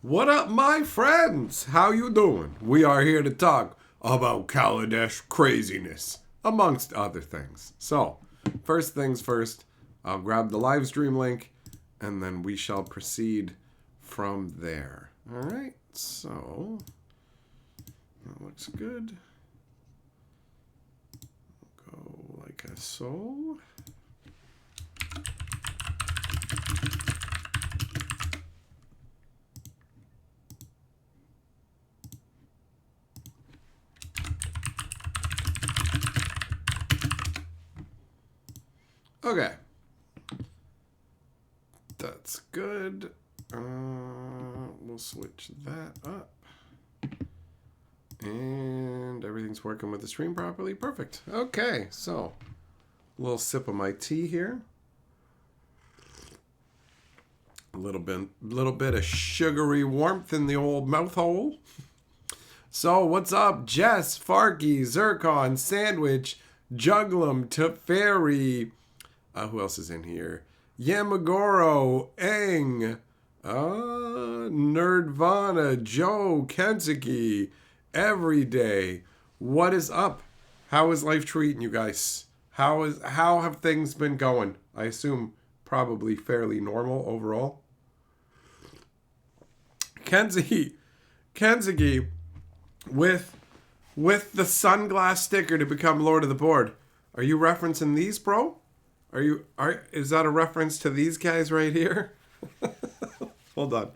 What up, my friends? How you doing? We are here to talk about Kaladesh craziness, amongst other things. So, first things first, I'll grab the live stream link, and then we shall proceed from there. All right, so that looks good. Go like so. Okay. That's good. We'll switch that up. And everything's working with the stream properly. Perfect. Okay, so a little sip of my tea here. A little bit of sugary warmth in the old mouth hole. So what's up, Jess, Farky, Zircon, Sandwich, Juglum, Teferi, who else is in here? Yamagoro, Eng, Nerdvana, Joe, Kensuke, Everyday. What is up? How is life treating you guys? How have things been going? I assume probably fairly normal overall. Kensuke, with the sunglass sticker to become Lord of the Board. Are you referencing these, bro? Is that a reference to these guys right here? Hold on.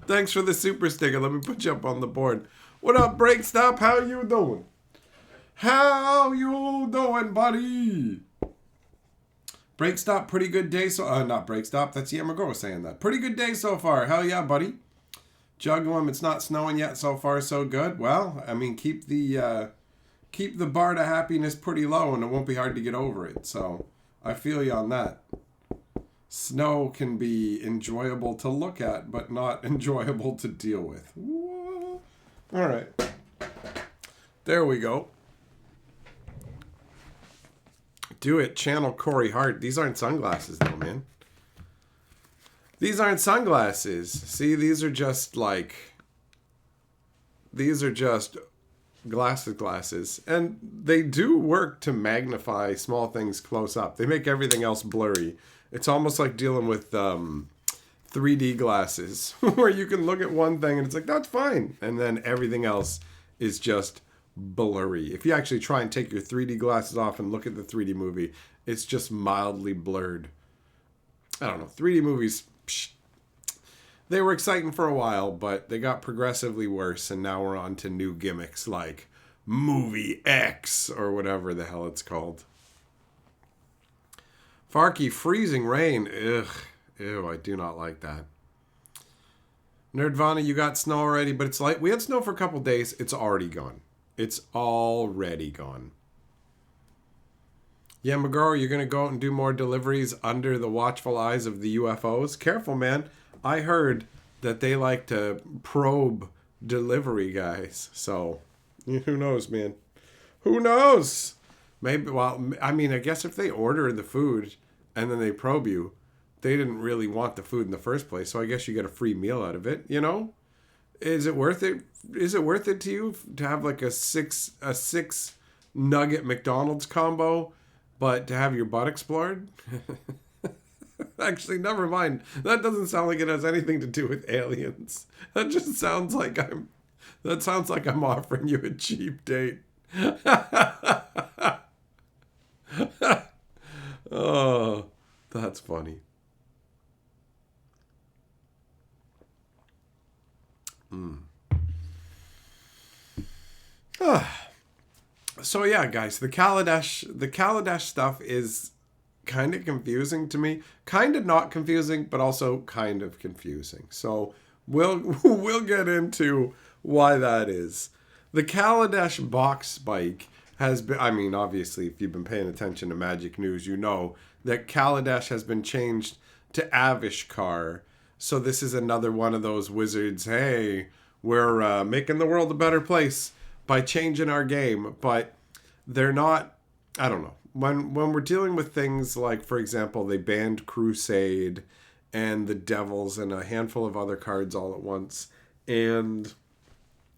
Thanks for the super sticker. Let me put you up on the board. What up, Breakstop? How you doing? How you doing, buddy? Breakstop, pretty good day so... not Breakstop. That's Yamagoro saying that. Pretty good day so far. Hell yeah, buddy. Juglum, it's not snowing yet. So far, so good. Well, I mean, keep the bar to happiness pretty low, and it won't be hard to get over it. So... I feel you on that. Snow can be enjoyable to look at, but not enjoyable to deal with. Whoa. All right. There we go. Do it. Channel Corey Hart. These aren't sunglasses, though, man. These aren't sunglasses. See, these are just glasses, and they do work to magnify small things close up. They make everything else blurry. It's almost like dealing with 3D glasses where you can look at one thing and it's like, that's fine, and then everything else is just blurry. If you actually try and take your 3D glasses off and look at the 3D movie, it's just mildly blurred. I don't know, 3D movies, they were exciting for a while, but they got progressively worse, and now we're on to new gimmicks like Movie X or whatever the hell it's called. Farky, freezing rain. Ugh. Ew, I do not like that. Nerdvana, you got snow already, but it's like we had snow for a couple days. It's already gone. It's already gone. Yamagoro, you're going to go out and do more deliveries under the watchful eyes of the UFOs? Careful, man. I heard that they like to probe delivery guys. So, who knows, man? Who knows? Maybe, well, I mean, I guess if they order the food and then they probe you, they didn't really want the food in the first place. So I guess you get a free meal out of it, you know? Is it worth it? Is it worth it to you to have like a six nugget McDonald's combo, but to have your butt explored? Actually, never mind. That doesn't sound like it has anything to do with aliens. That just sounds like I'm offering you a cheap date. Oh, that's funny. So yeah, guys, the Kaladesh stuff is kind of confusing to me. Kind of not confusing, but also kind of confusing. So we'll get into why that is. The Kaladesh box spike has been, I mean, obviously, if you've been paying attention to Magic News, you know that Kaladesh has been changed to Avishkar. So this is another one of those wizards, hey, we're making the world a better place by changing our game. But they're not, I don't know. When we're dealing with things like, for example, they banned Crusade and the devils and a handful of other cards all at once. And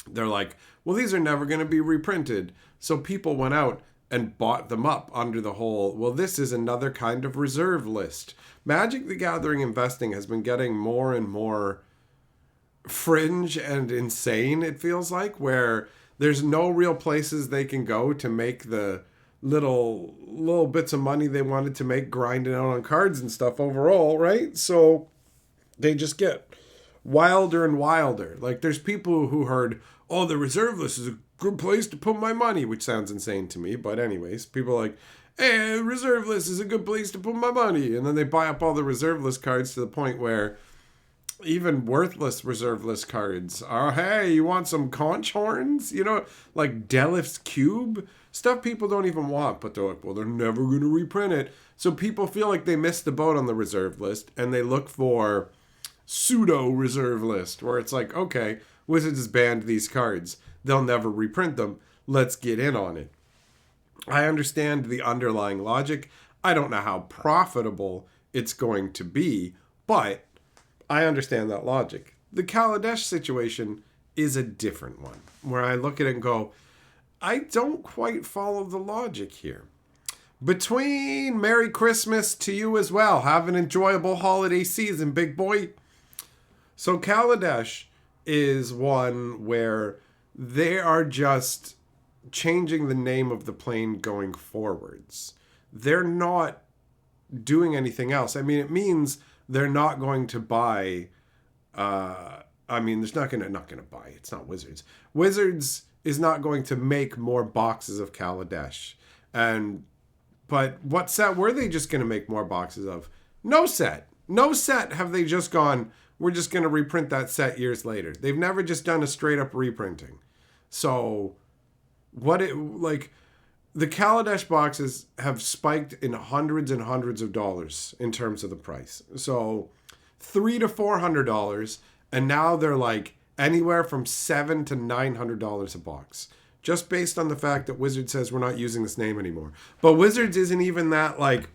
they're like, well, these are never going to be reprinted. So people went out and bought them up under the whole, well, this is another kind of reserve list. Magic the Gathering investing has been getting more and more fringe and insane, it feels like, where there's no real places they can go to make the little bits of money they wanted to make grinding out on cards and stuff overall, right? So they just get wilder and wilder. Like, there's people who heard, oh, the reserve list is a good place to put my money, which sounds insane to me. But anyways, people are like, hey, reserve list is a good place to put my money. And then they buy up all the reserve list cards to the point where even worthless reserve list cards are, hey, you want some conch horns? You know, like Delif's Cube? Stuff people don't even want, but they're like, well, they're never going to reprint it. So people feel like they missed the boat on the reserve list, and they look for pseudo reserve list, where it's like, okay, Wizards has banned these cards. They'll never reprint them. Let's get in on it. I understand the underlying logic. I don't know how profitable it's going to be, but I understand that logic. The Kaladesh situation is a different one, where I look at it and go, I don't quite follow the logic here. Between Merry Christmas to you as well. Have an enjoyable holiday season, big boy. So Kaladesh is one where they are just changing the name of the plane going forwards. They're not doing anything else. I mean, it means they're not going to buy. There's not going to buy. It's not Wizards. Wizards is not going to make more boxes of Kaladesh. But what set were they just going to make more boxes of? No set. No set have they just gone, we're just going to reprint that set years later. They've never just done a straight up reprinting. So the Kaladesh boxes have spiked in hundreds and hundreds of dollars in terms of the price. So $300 to $400, and now they're like anywhere from $700 to $900 a box, just based on the fact that Wizards says we're not using this name anymore. But Wizards isn't even that like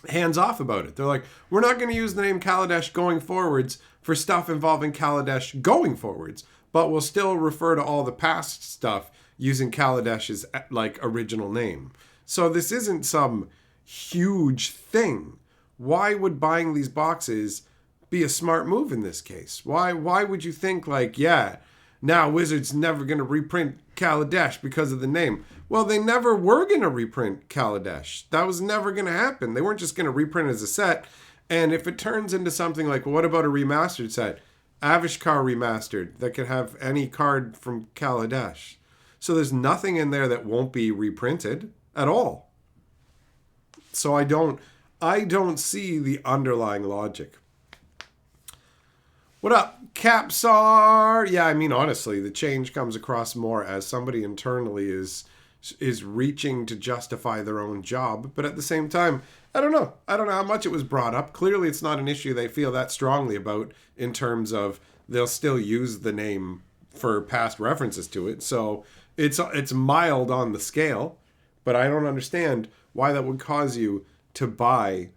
hands off about it. They're like, we're not going to use the name Kaladesh going forwards for stuff involving Kaladesh going forwards, but we'll still refer to all the past stuff using Kaladesh's like original name. So this isn't some huge thing. Why would buying these boxes be a smart move in this case? Why would you think like, yeah, now Wizards never going to reprint Kaladesh because of the name? Well, they never were going to reprint Kaladesh. That was never going to happen. They weren't just going to reprint it as a set. And if it turns into something like, well, what about a remastered set? Avishkar remastered that could have any card from Kaladesh. So there's nothing in there that won't be reprinted at all. So I don't see the underlying logic. What up, Capsar? Yeah, I mean, honestly, the change comes across more as somebody internally is reaching to justify their own job. But at the same time, I don't know how much it was brought up. Clearly, it's not an issue they feel that strongly about in terms of they'll still use the name for past references to it. So it's mild on the scale, but I don't understand why that would cause you to buy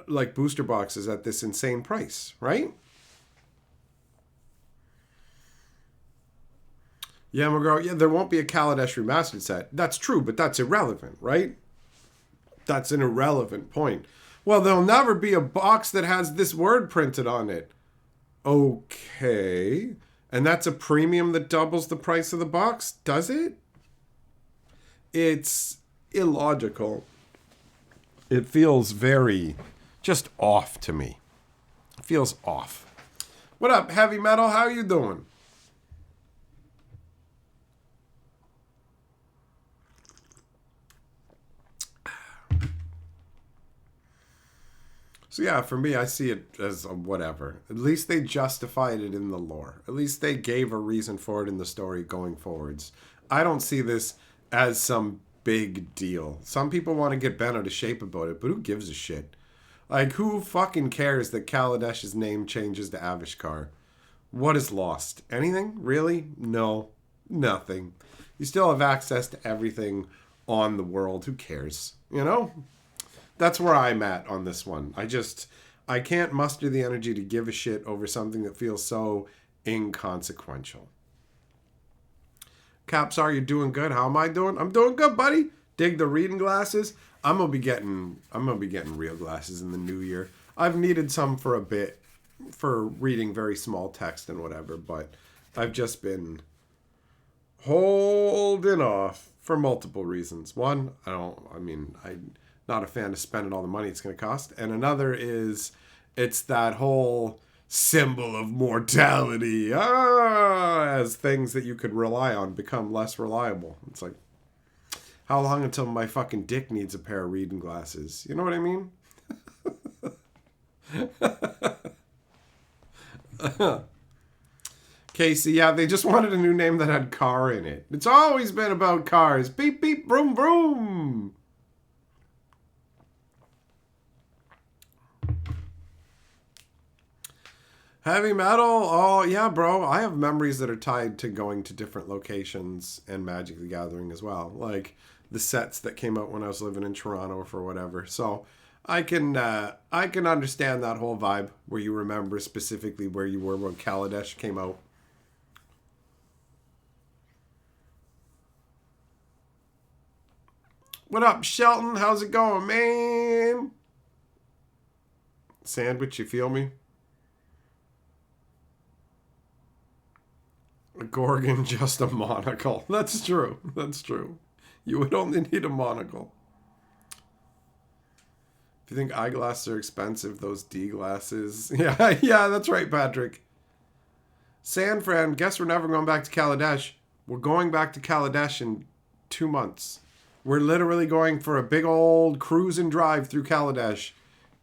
like booster boxes at this insane price, right? Yeah, McGraw, yeah, there won't be a Kaladesh remastered set. That's true, but that's irrelevant, right? That's an irrelevant point. Well, there'll never be a box that has this word printed on it. Okay. And that's a premium that doubles the price of the box, does it? It's illogical. It feels very just off to me. It feels off. What up, Heavy Metal? How you doing? So yeah, for me, I see it as a whatever. At least they justified it in the lore. At least they gave a reason for it in the story going forwards. I don't see this as some big deal. Some people want to get bent out of shape about it, but who gives a shit? Like, who fucking cares that Kaladesh's name changes to Avishkar? What is lost? Anything? Really? No. Nothing. You still have access to everything on the world. Who cares? You know? That's where I'm at on this one. I can't muster the energy to give a shit over something that feels so inconsequential. Capsar, you're doing good. How am I doing? I'm doing good, buddy. Dig the reading glasses. I'm gonna be getting real glasses in the new year. I've needed some for a bit for reading very small text and whatever, but I've just been holding off for multiple reasons. One, I'm not a fan of spending all the money it's going to cost. And another is it's that whole symbol of mortality. As things that you could rely on become less reliable. It's like, how long until my fucking dick needs a pair of reading glasses? You know what I mean? Casey, yeah, they just wanted a new name that had car in it. It's always been about cars. Beep, beep, vroom, vroom. Heavy metal? Oh, yeah, bro. I have memories that are tied to going to different locations and Magic the Gathering as well. Like the sets that came out when I was living in Toronto for whatever. So I can understand that whole vibe where you remember specifically where you were when Kaladesh came out. What up, Shelton? How's it going, man? Sandwich, you feel me? A Gorgon, just a monocle. That's true. That's true. You would only need a monocle. If you think eyeglasses are expensive, those D glasses. Yeah, that's right, Patrick. San Fran, guess we're never going back to Kaladesh. We're going back to Kaladesh in 2 months. We're literally going for a big old cruise and drive through Kaladesh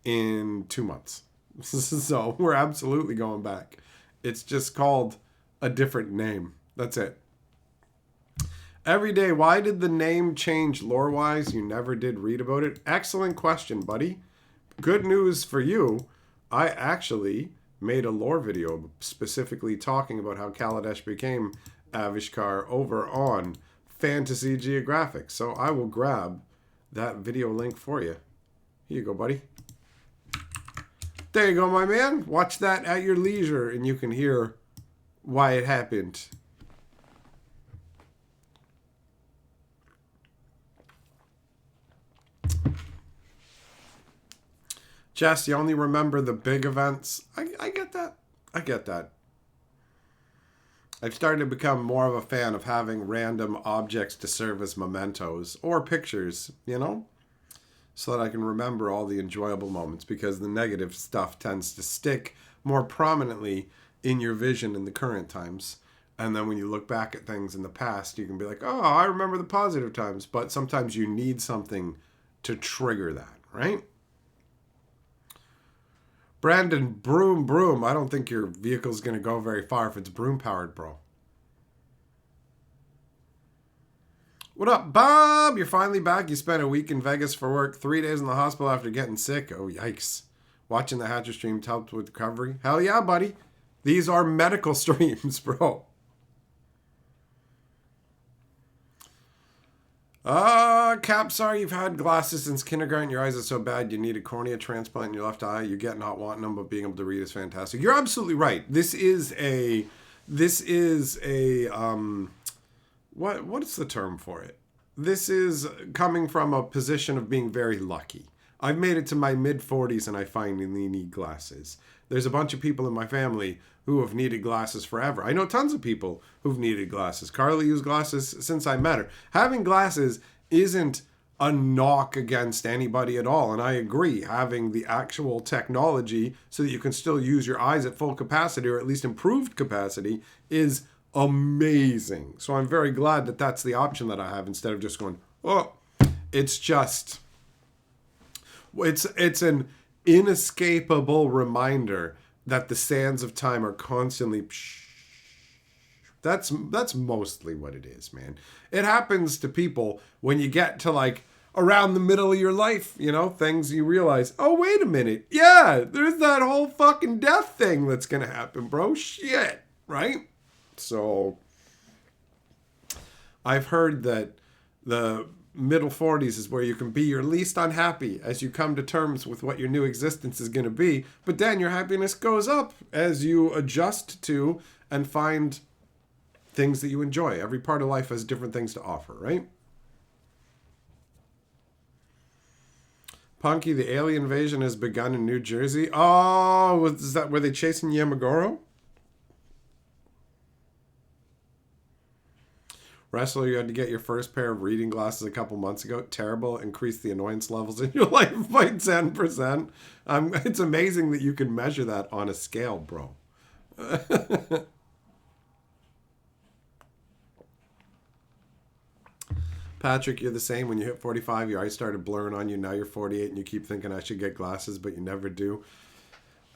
in 2 months. So we're absolutely going back. It's just called a different name. That's it. Every day, why did the name change lore-wise? You never did read about it. Excellent question, buddy. Good news for you. I actually made a lore video specifically talking about how Kaladesh became Avishkar over on Fantasy Geographic. So I will grab that video link for you. Here you go, buddy. There you go, my man. Watch that at your leisure and you can hear why it happened. Jess, you only remember the big events. I get that. I get that. I've started to become more of a fan of having random objects to serve as mementos or pictures, you know, so that I can remember all the enjoyable moments, because the negative stuff tends to stick more prominently in your vision in the current times. And then when you look back at things in the past, you can be like, oh, I remember the positive times. But sometimes you need something to trigger that, right? Brandon, broom. I don't think your vehicle's going to go very far if it's broom powered, bro. What up, Bob? You're finally back. You spent a week in Vegas for work, 3 days in the hospital after getting sick. Oh, yikes. Watching the Hatcher stream helped with recovery. Hell yeah, buddy. These are medical streams, bro. Capsar, you've had glasses since kindergarten. Your eyes are so bad you need a cornea transplant in your left eye. You get not wanting them, but being able to read is fantastic. You're absolutely right. This is a what is the term for it? This is coming from a position of being very lucky. I've made it to my mid-40s and I finally need glasses. There's a bunch of people in my family who have needed glasses forever. I know tons of people who've needed glasses. Carly used glasses since I met her. Having glasses isn't a knock against anybody at all. And I agree, having the actual technology so that you can still use your eyes at full capacity, or at least improved capacity, is amazing. So I'm very glad that that's the option that I have, instead of just going, oh, it's an inescapable reminder that the sands of time are constantly. That's mostly what it is, man. It happens to people when you get to like around the middle of your life, you know, things you realize, oh, wait a minute. Yeah, there's that whole fucking death thing that's going to happen, bro. Shit, right? So I've heard that the middle 40s is where you can be your least unhappy as you come to terms with what your new existence is going to be. But then your happiness goes up as you adjust to and find things that you enjoy. Every part of life has different things to offer, right? Punky, the alien invasion has begun in New Jersey. Oh, were they chasing Yamagoro? Wrestler, you had to get your first pair of reading glasses a couple months ago. Terrible. Increase the annoyance levels in your life by 10%. It's amazing that you can measure that on a scale, bro. Patrick, you're the same. When you hit 45, your eyes started blurring on you. Now you're 48 and you keep thinking I should get glasses, but you never do.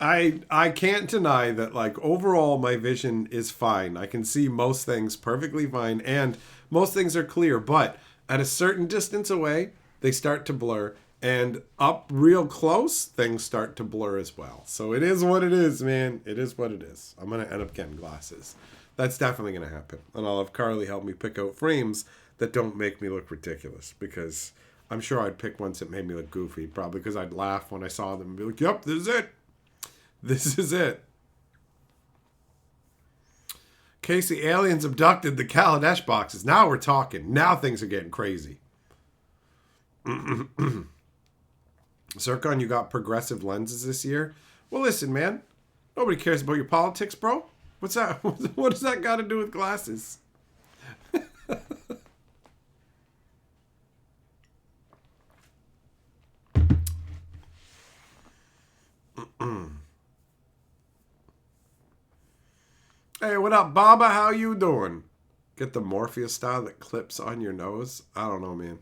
I can't deny that, like, overall my vision is fine. I can see most things perfectly fine, and most things are clear, but at a certain distance away, they start to blur, and up real close, things start to blur as well. So it is what it is, man. It is what it is. I'm going to end up getting glasses. That's definitely going to happen. And I'll have Carly help me pick out frames that don't make me look ridiculous, because I'm sure I'd pick ones that made me look goofy, probably because I'd laugh when I saw them and be like, yep, this is it. This is it. Casey, aliens abducted the Kaladesh boxes. Now we're talking. Now things are getting crazy. Zircon, you got progressive lenses this year? Well, listen, man. Nobody cares about your politics, bro. What's that? What does that got to do with glasses? Hey, what up, Baba? How you doing? Get the Morpheus style that clips on your nose? I don't know, man.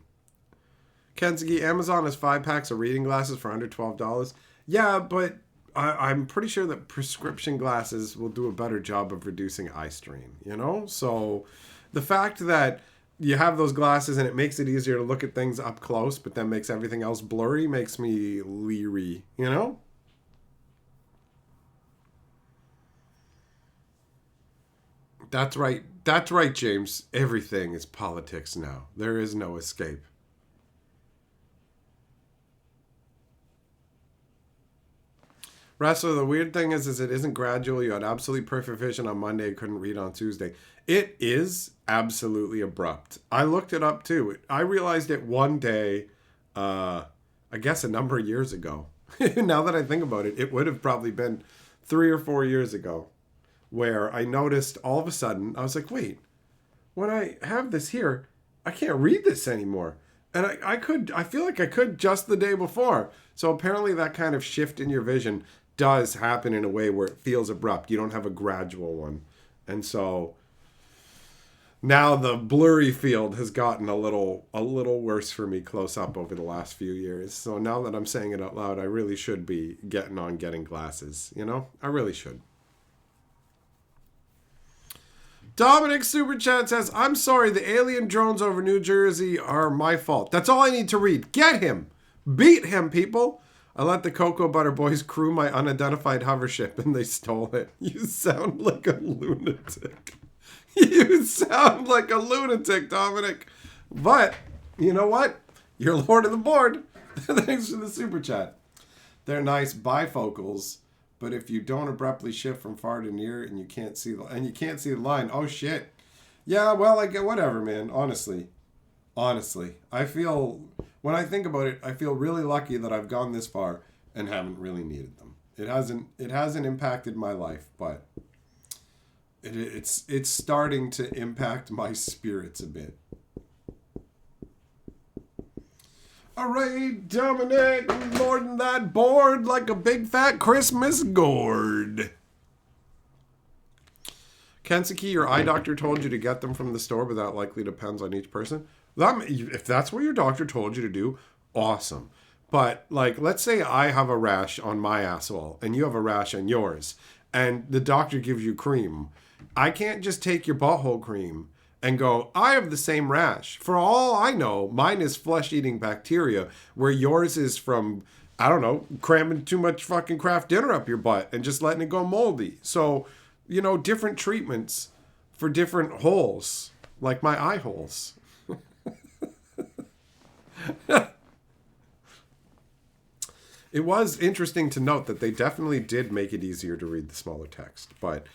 Kensugi, Amazon has 5 packs of reading glasses for under $12. Yeah, but I'm pretty sure that prescription glasses will do a better job of reducing eye strain, you know? So the fact that you have those glasses and it makes it easier to look at things up close, but then makes everything else blurry, makes me leery, you know? That's right. That's right, James. Everything is politics now. There is no escape. Wrestler, the weird thing is it isn't gradual. You had absolutely perfect vision on Monday, couldn't read on Tuesday. It is absolutely abrupt. I looked it up too. I realized it one day, I guess a number of years ago. Now that I think about it, it would have probably been 3 or 4 years ago, where I noticed all of a sudden, I was like, wait, when I have this here, I can't read this anymore. And I feel like I could just the day before. So apparently that kind of shift in your vision does happen in a way where it feels abrupt. You don't have a gradual one. And so now the blurry field has gotten a little worse for me close up over the last few years. So now that I'm saying it out loud, I really should be getting glasses, you know? I really should. Dominic Super Chat says, I'm sorry, the alien drones over New Jersey are my fault. That's all I need to read. Get him. Beat him, people. I let the Cocoa Butter Boys crew my unidentified hover ship and they stole it. You sound like a lunatic. You sound like a lunatic, Dominic. But, you know what? You're Lord of the Board. Thanks for the Super Chat. They're nice bifocals. But if you don't abruptly shift from far to near and you can't see the line, oh shit. Yeah, well, I get whatever, man. Honestly, I feel, when I think about it, I feel really lucky that I've gone this far and haven't really needed them. It hasn't impacted my life, but it's starting to impact my spirits a bit. All right, Dominic, lording that board like a big fat Christmas gourd. Kensuke, your eye doctor told you to get them from the store, but that likely depends on each person. If that's what your doctor told you to do, awesome. But, like, let's say I have a rash on my asshole, and you have a rash on yours, and the doctor gives you cream. I can't just take your butthole cream and go, I have the same rash. For all I know, mine is flesh-eating bacteria, where yours is from, I don't know, cramming too much fucking Kraft dinner up your butt and just letting it go moldy. So, you know, different treatments for different holes, like my eye holes. It was interesting to note that they definitely did make it easier to read the smaller text, but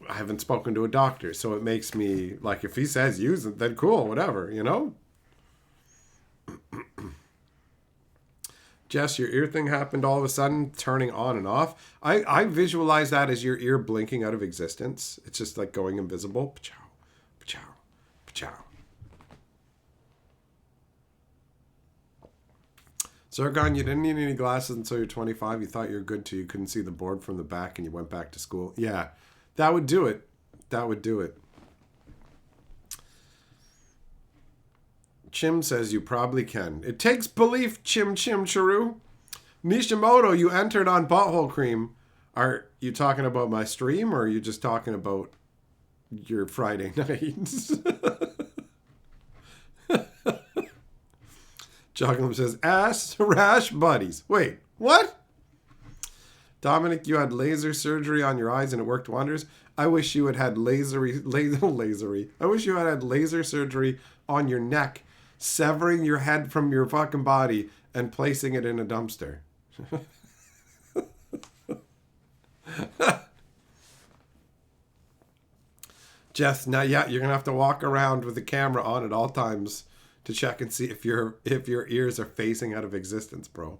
I haven't spoken to a doctor, so it makes me, like, if he says use it, then cool, whatever, you know? Jess, your ear thing happened all of a sudden, turning on and off. I visualize that as your ear blinking out of existence. It's just like going invisible. Pachow, pachow, pachow. Zirgon, you didn't need any glasses until you're 25. You thought you were good till you couldn't see the board from the back and you went back to school. Yeah, that would do it. That would do it. Chim says you probably can. It takes belief, Chim Charu. Nishimoto, you entered on butthole cream. Are you talking about my stream or are you just talking about your Friday nights? Joglum says, ass rash buddies. Wait, what? Dominic, you had laser surgery on your eyes and it worked wonders. I wish you had lasery. I wish you had laser surgery on your neck, severing your head from your fucking body and placing it in a dumpster. Jess, now yeah, you're gonna have to walk around with the camera on at all times to check and see if your ears are phasing out of existence, bro.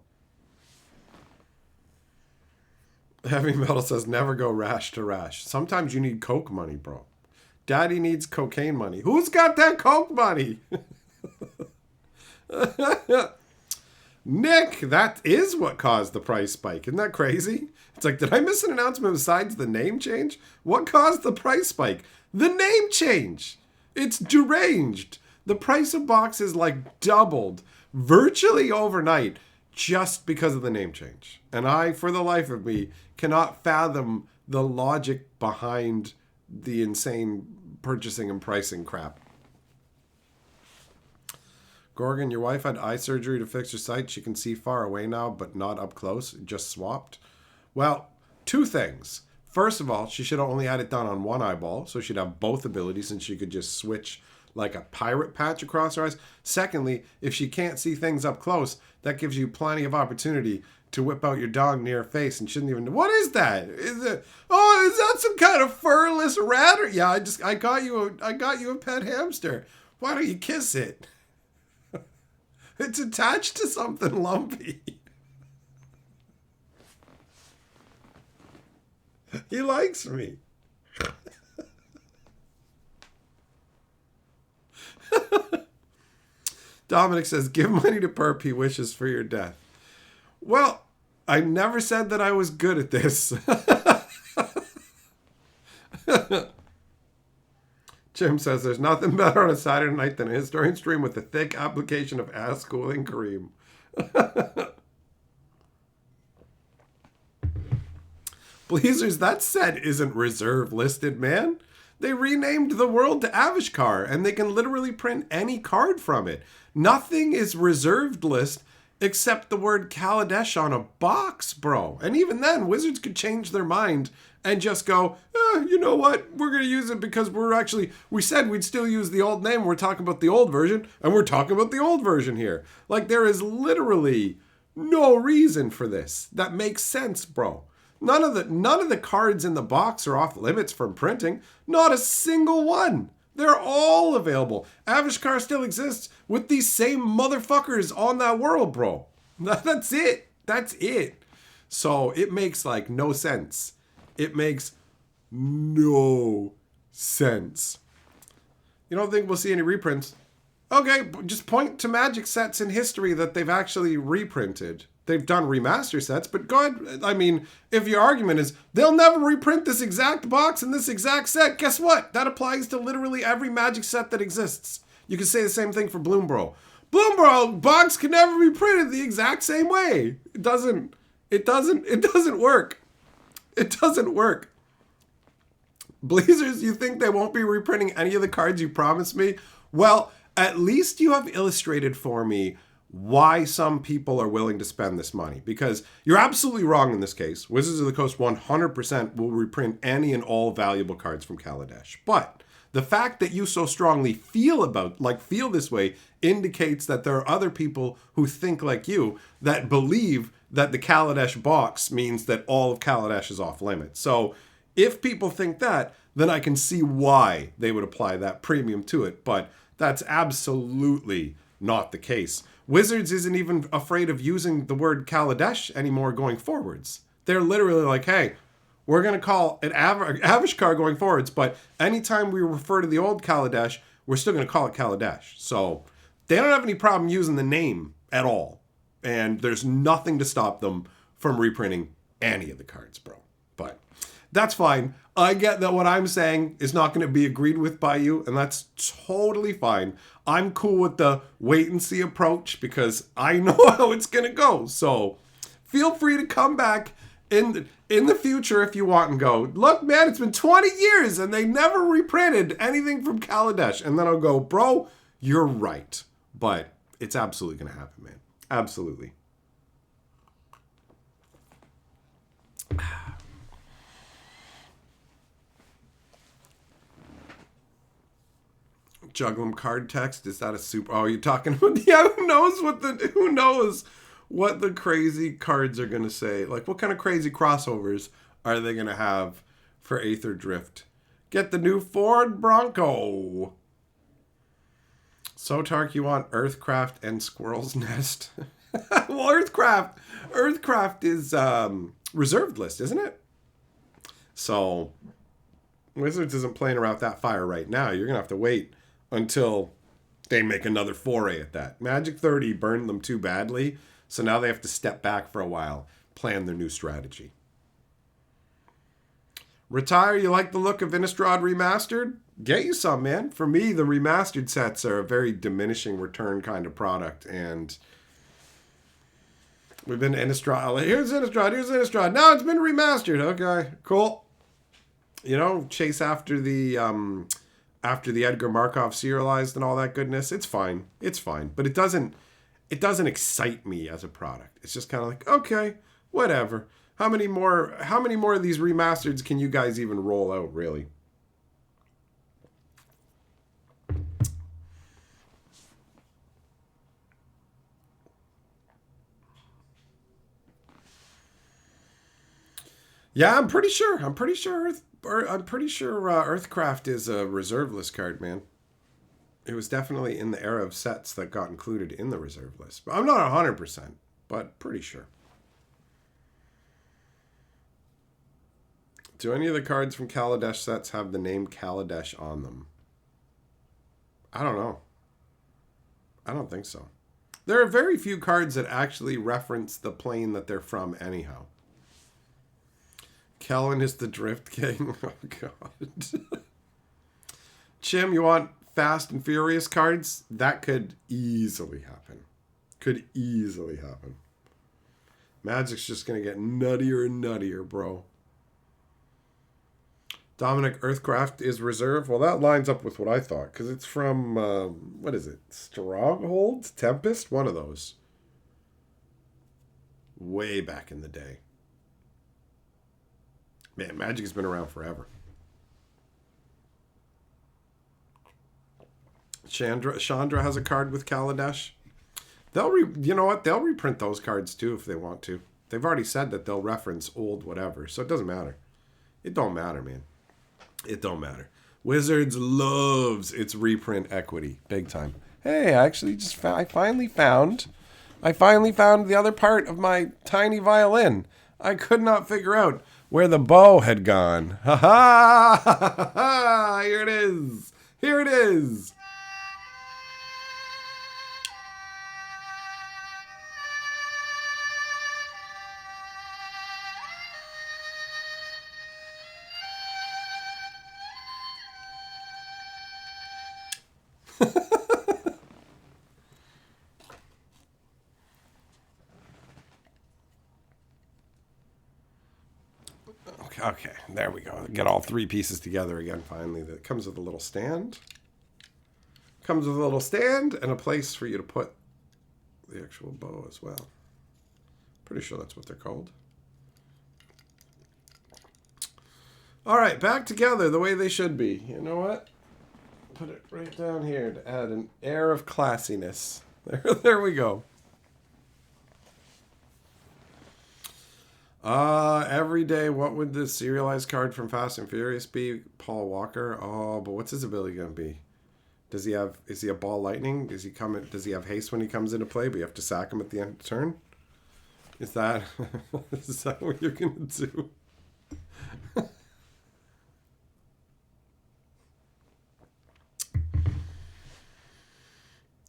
Heavy Metal says never go rash to rash. Sometimes you need coke money, bro. Daddy needs cocaine money. Who's got that coke money? Nick, that is what caused the price spike. Isn't that crazy? It's like, did I miss an announcement besides the name change? What caused the price spike? The name change. It's deranged. The price of boxes like doubled virtually overnight just because of the name change. And I, for the life of me, cannot fathom the logic behind the insane purchasing and pricing crap. Gorgon, your wife had eye surgery to fix her sight. She can see far away now, but not up close. Just swapped. Well, two things. First of all, she should have only had it done on one eyeball, so she'd have both abilities and she could just switch like a pirate patch across her eyes. Secondly, if she can't see things up close, that gives you plenty of opportunity to whip out your dog near her face and shouldn't even... What is that? Is it... Oh, is that some kind of furless rat? Or... Yeah, I got you a pet hamster. Why don't you kiss it? It's attached to something lumpy. He likes me. Dominic says, give money to Perp, he wishes for your death. Well, I never said that I was good at this. Jim says, there's nothing better on a Saturday night than a historian stream with a thick application of ass cooling cream. Blazers, that set isn't reserve listed, man. They renamed the world to Avishkar, and they can literally print any card from it. Nothing is reserved list except the word Kaladesh on a box, bro. And even then, Wizards could change their mind and just go, you know what? We're going to use it because we said we'd still use the old name. We're talking about the old version, and we're talking about the old version here. Like, there is literally no reason for this. That makes sense, bro. None of the cards in the box are off limits from printing. Not a single one. They're all available. Avishkar still exists with these same motherfuckers on that world, bro. That's it. That's it. So it makes like no sense. It makes no sense. You don't think we'll see any reprints? Okay, just point to Magic sets in history that they've actually reprinted. They've done remaster sets, but go ahead. I mean, if your argument is they'll never reprint this exact box and this exact set, guess what? That applies to literally every Magic set that exists. You can say the same thing for Bloombro. Bloombro box can never be printed the exact same way. It doesn't work. It doesn't work. Blazers, you think they won't be reprinting any of the cards you promised me? Well, at least you have illustrated for me why some people are willing to spend this money. Because you're absolutely wrong in this case. Wizards of the Coast 100% will reprint any and all valuable cards from Kaladesh. But The fact that you so strongly feel this way indicates that there are other people who think like you that believe that the Kaladesh box means that all of Kaladesh is off limits. So if people think that, then I can see why they would apply that premium to it. But that's absolutely not the case. Wizards isn't even afraid of using the word Kaladesh anymore going forwards. They're literally like, hey, we're going to call it Avishkar going forwards, but anytime we refer to the old Kaladesh, we're still going to call it Kaladesh. So they don't have any problem using the name at all. And there's nothing to stop them from reprinting any of the cards, bro. But that's fine. I get that what I'm saying is not going to be agreed with by you, and that's totally fine. I'm cool with the wait and see approach because I know how it's going to go. So feel free to come back in the future if you want and go, look, man, it's been 20 years and they never reprinted anything from Kaladesh. And then I'll go, bro, you're right. But it's absolutely going to happen, man. Absolutely. Juglum card text, is that a super? Oh, you're talking about, yeah, who knows what the crazy cards are going to say? Like, what kind of crazy crossovers are they going to have for Aether Drift? Get the new Ford Bronco. Sotark, you want Earthcraft and Squirrel's Nest? Well, Earthcraft is reserved list, isn't it? So Wizards isn't playing around with that fire right now. You're going to have to wait until they make another foray at that. Magic 30 burned them too badly, so now they have to step back for a while, plan their new strategy. Retire, you like the look of Innistrad Remastered? Get you some, man. For me, the remastered sets are a very diminishing return kind of product, and we've been to Innistrad. Here's Innistrad. Now it's been remastered. Okay, cool. You know, chase after the Edgar Markov serialized and all that goodness. It's fine. But it doesn't excite me as a product. It's just kind of like, okay, whatever. How many more of these remasters can you guys even roll out, really? Yeah, I'm pretty sure Earthcraft is a reserve list card, man. It was definitely in the era of sets that got included in the reserve list. But I'm not 100%, but pretty sure. Do any of the cards from Kaladesh sets have the name Kaladesh on them? I don't know. I don't think so. There are very few cards that actually reference the plane that they're from anyhow. Kellen is the Drift King. Oh, God. Chim, you want Fast and Furious cards? That could easily happen. Magic's just going to get nuttier and nuttier, bro. Dominic, Earthcraft is reserve. Well, that lines up with what I thought, because it's from, what is it? Stronghold? Tempest? One of those. Way back in the day. Man, Magic has been around forever. Chandra has a card with Kaladesh. You know what? They'll reprint those cards too if they want to. They've already said that they'll reference old whatever, so it doesn't matter. It don't matter, man. It don't matter. Wizards loves its reprint equity, big time. Hey, I actually I finally found the other part of my tiny violin. I could not figure out where the bow had gone. Ha ha! Ha ha! Here it is. Here it is. Okay, there we go. Get all three pieces together again, finally. It comes with a little stand. Comes with a little stand and a place for you to put the actual bow as well. Pretty sure that's what they're called. All right, back together the way they should be. You know what? put it right down here to add an air of classiness. There we go. Every day, what would the serialized card from Fast and Furious be? Paul Walker. Oh, but what's his ability gonna be? Is he a ball lightning? Does he have haste when he comes into play, but you have to sack him at the end of the turn? Is that what you're gonna do?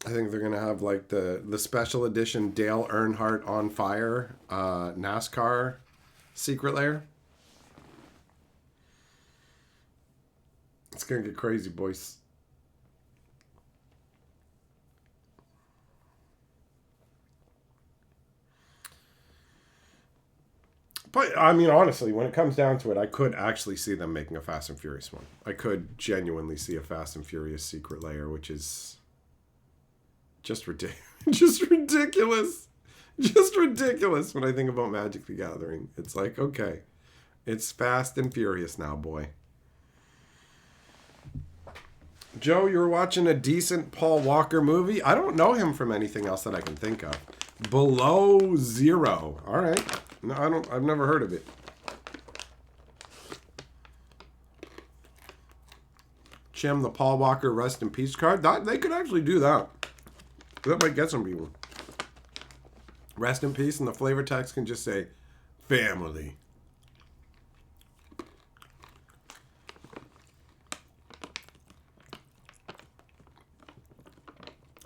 I think they're gonna have like the special edition Dale Earnhardt on fire NASCAR secret lair. It's gonna get crazy, boys. But I mean, honestly, when it comes down to it, I could actually see them making a Fast and Furious one. I could genuinely see a Fast and Furious secret lair, which is just ridiculous. Just ridiculous when I think about Magic the Gathering. It's like, okay, it's Fast and Furious now, boy. Joe, you're watching a decent Paul Walker movie? I don't know him from anything else that I can think of. Below Zero. All right. No, I've never heard of it. Chim, the Paul Walker Rest in Peace card. They could actually do that. That might get some people. Rest in peace, and the flavor text can just say, family.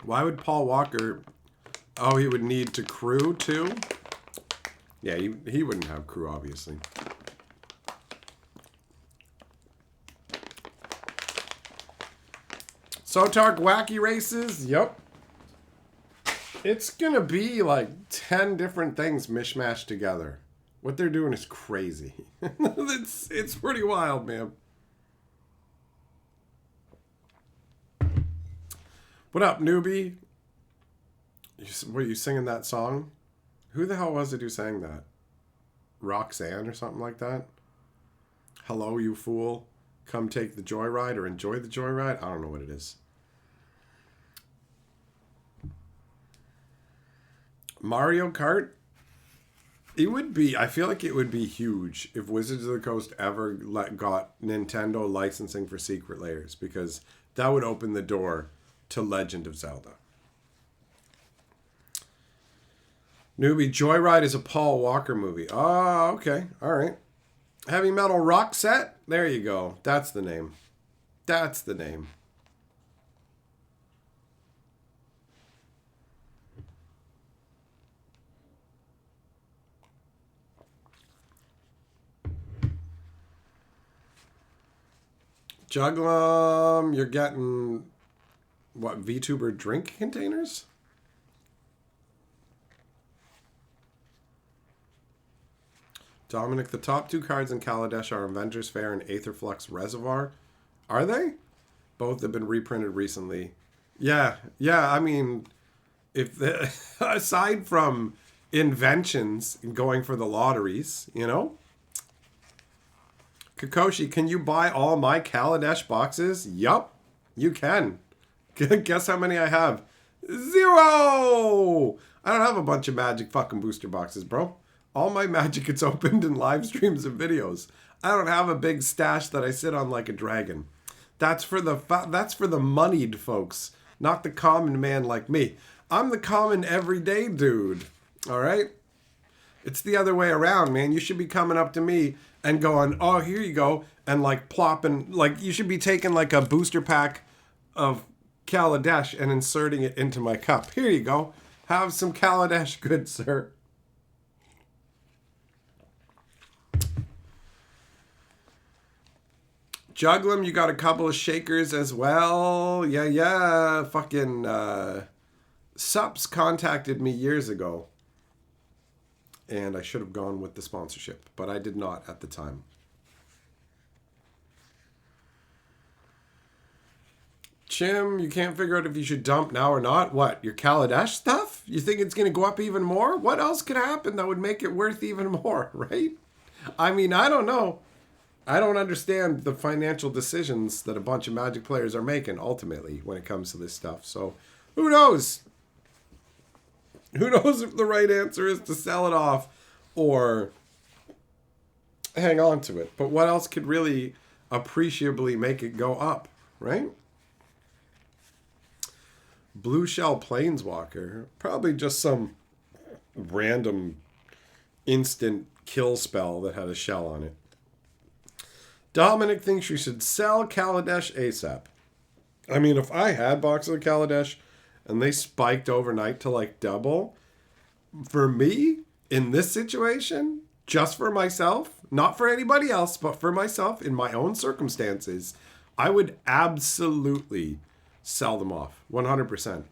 Why would Paul Walker... Oh, he would need to crew, too? Yeah, he wouldn't have crew, obviously. Sotark Wacky Races? Yep. It's gonna be like 10 different things mishmashed together. What they're doing is crazy. It's pretty wild, man. What up, newbie? Were you singing that song? Who the hell was it who sang that? Roxanne or something like that? Hello, you fool. Come take the joyride or enjoy the joyride? I don't know what it is. Mario Kart? It would be, I feel like it would be huge if Wizards of the Coast ever got Nintendo licensing for secret layers, because that would open the door to Legend of Zelda. Newbie, Joyride is a Paul Walker movie. Oh, okay. All right. Heavy Metal Rock Set? There you go. That's the name. That's the name. Juglum, you're getting, what, VTuber drink containers? Dominic, the top two cards in Kaladesh are Avengers Fair and Aetherflux Reservoir. Are they? Both have been reprinted recently. Yeah, I mean, if aside from inventions and going for the lotteries, you know? Kakoshi, can you buy all my Kaladesh boxes? Yup, you can. Guess how many I have? 0! I don't have a bunch of Magic fucking booster boxes, bro. All my Magic gets opened in live streams and videos. I don't have a big stash that I sit on like a dragon. That's for the moneyed folks, not the common man like me. I'm the common everyday dude. All right? It's the other way around, man. You should be coming up to me and going, oh, here you go, and like plopping, like you should be taking like a booster pack of Kaladesh and inserting it into my cup. Here you go. Have some Kaladesh, good sir. Juglum, you got a couple of shakers as well. Yeah. Fucking Sups contacted me years ago. And I should have gone with the sponsorship, but I did not at the time. Chim, you can't figure out if you should dump now or not. What, your Kaladesh stuff? You think it's going to go up even more? What else could happen that would make it worth even more, right? I mean, I don't know. I don't understand the financial decisions that a bunch of Magic players are making ultimately when it comes to this stuff. So, who knows? Who knows if the right answer is to sell it off or hang on to it. But what else could really appreciably make it go up, right? Blue Shell Planeswalker. Probably just some random instant kill spell that had a shell on it. Dominic thinks you should sell Kaladesh ASAP. I mean, if I had boxes of Kaladesh and they spiked overnight to like double, for me, in this situation, just for myself, not for anybody else, but for myself, in my own circumstances, I would absolutely sell them off. 100%.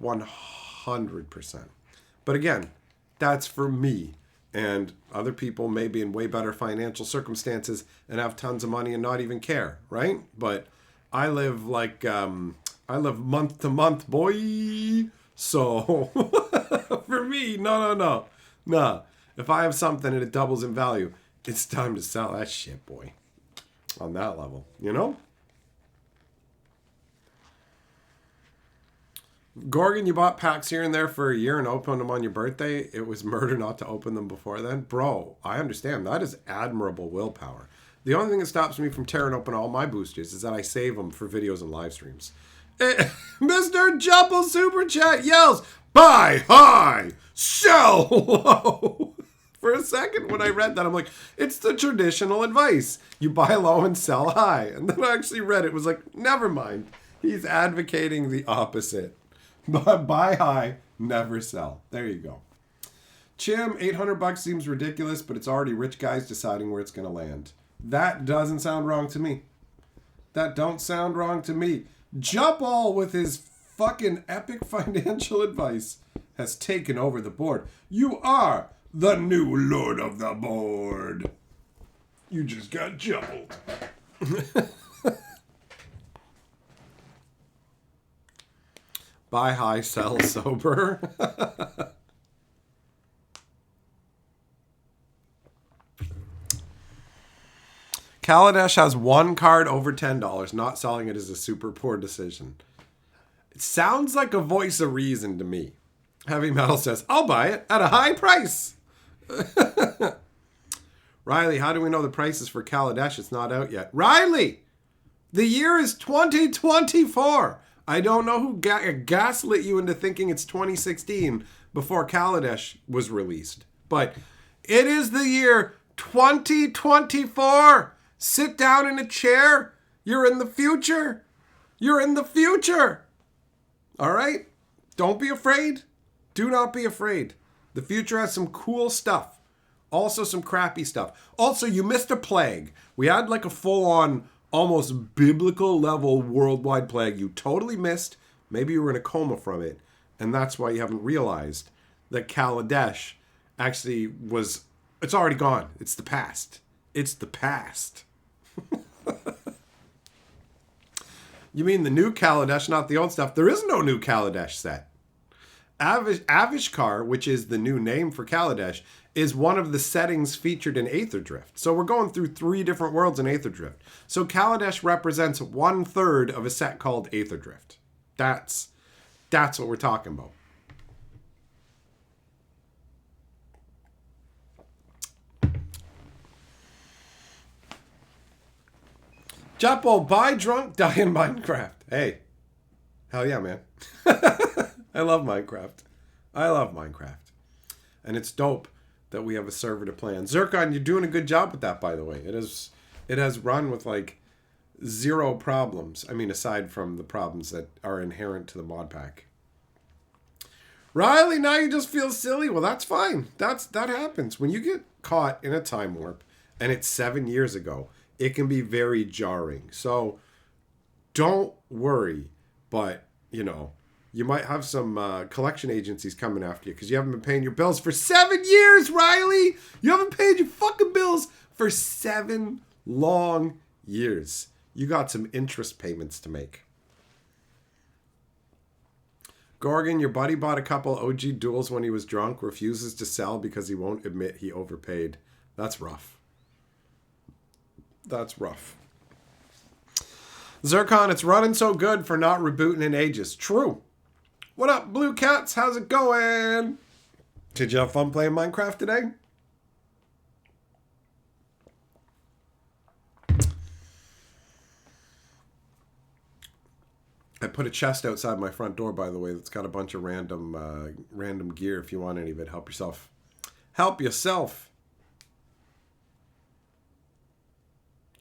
100%. But again, that's for me. And other people may be in way better financial circumstances and have tons of money and not even care, right? But I live I live month to month, boy. So for me, no. If I have something and it doubles in value, it's time to sell that shit, boy. On that level, you know? Gorgon, you bought packs here and there for a year and opened them on your birthday. It was murder not to open them before then. Bro, I understand. That is admirable willpower. The only thing that stops me from tearing open all my boosters is that I save them for videos and live streams. Mr. Jumble Super Chat yells, buy high, sell low. For a second when I read that, I'm like, it's the traditional advice. You buy low and sell high. And then I actually read it. It was like, never mind. He's advocating the opposite. But buy high, never sell. There you go. Chim, $800 seems ridiculous, but it's already rich guys deciding where it's going to land. That doesn't sound wrong to me. That don't sound wrong to me. Jump All with his fucking epic financial advice has taken over the board. You are the new lord of the board. You just got jumbled. Buy high, sell sober. Kaladesh has one card over $10. Not selling it is a super poor decision. It sounds like a voice of reason to me. Heavy Metal says, I'll buy it at a high price. Riley, how do we know the prices for Kaladesh? It's not out yet. Riley, the year is 2024. I don't know who gaslit you into thinking it's 2016 before Kaladesh was released. But it is the year 2024. Sit down in a chair. You're in the future. You're in the future. All right? Don't be afraid. Do not be afraid. The future has some cool stuff. Also some crappy stuff. Also, you missed a plague. We had like a full-on, almost biblical level worldwide plague you totally missed. Maybe you were in a coma from it. And that's why you haven't realized that Kaladesh actually was... It's already gone. It's the past. It's the past. You mean the new Kaladesh, not the old stuff? There is no new Kaladesh set. Avishkar, which is the new name for Kaladesh, is one of the settings featured in Aetherdrift. So we're going through 3 different worlds in Aetherdrift. So Kaladesh represents 1/3 of a set called Aetherdrift. That's what we're talking about. Japo, buy drunk, die in Minecraft. Hey, hell yeah, man. I love Minecraft. I love Minecraft. And it's dope that we have a server to play on. Zircon, you're doing a good job with that, by the way. It has run with like 0 problems. I mean, aside from the problems that are inherent to the mod pack. Riley, now you just feel silly. Well, that's fine. That happens. When you get caught in a time warp and it's 7 years ago, it can be very jarring. So don't worry. But, you know, you might have some collection agencies coming after you because you haven't been paying your bills for 7 years, Riley. You haven't paid your fucking bills for 7 long years. You got some interest payments to make. Gorgon, your buddy bought a couple OG duels when he was drunk, refuses to sell because he won't admit he overpaid. That's rough. That's rough. Zircon, it's running so good for not rebooting in ages. True. What up, Blue Cats? How's it going? Did you have fun playing Minecraft today? I put a chest outside my front door, by the way, that's got a bunch of random gear. If you want any of it, help yourself. Help yourself.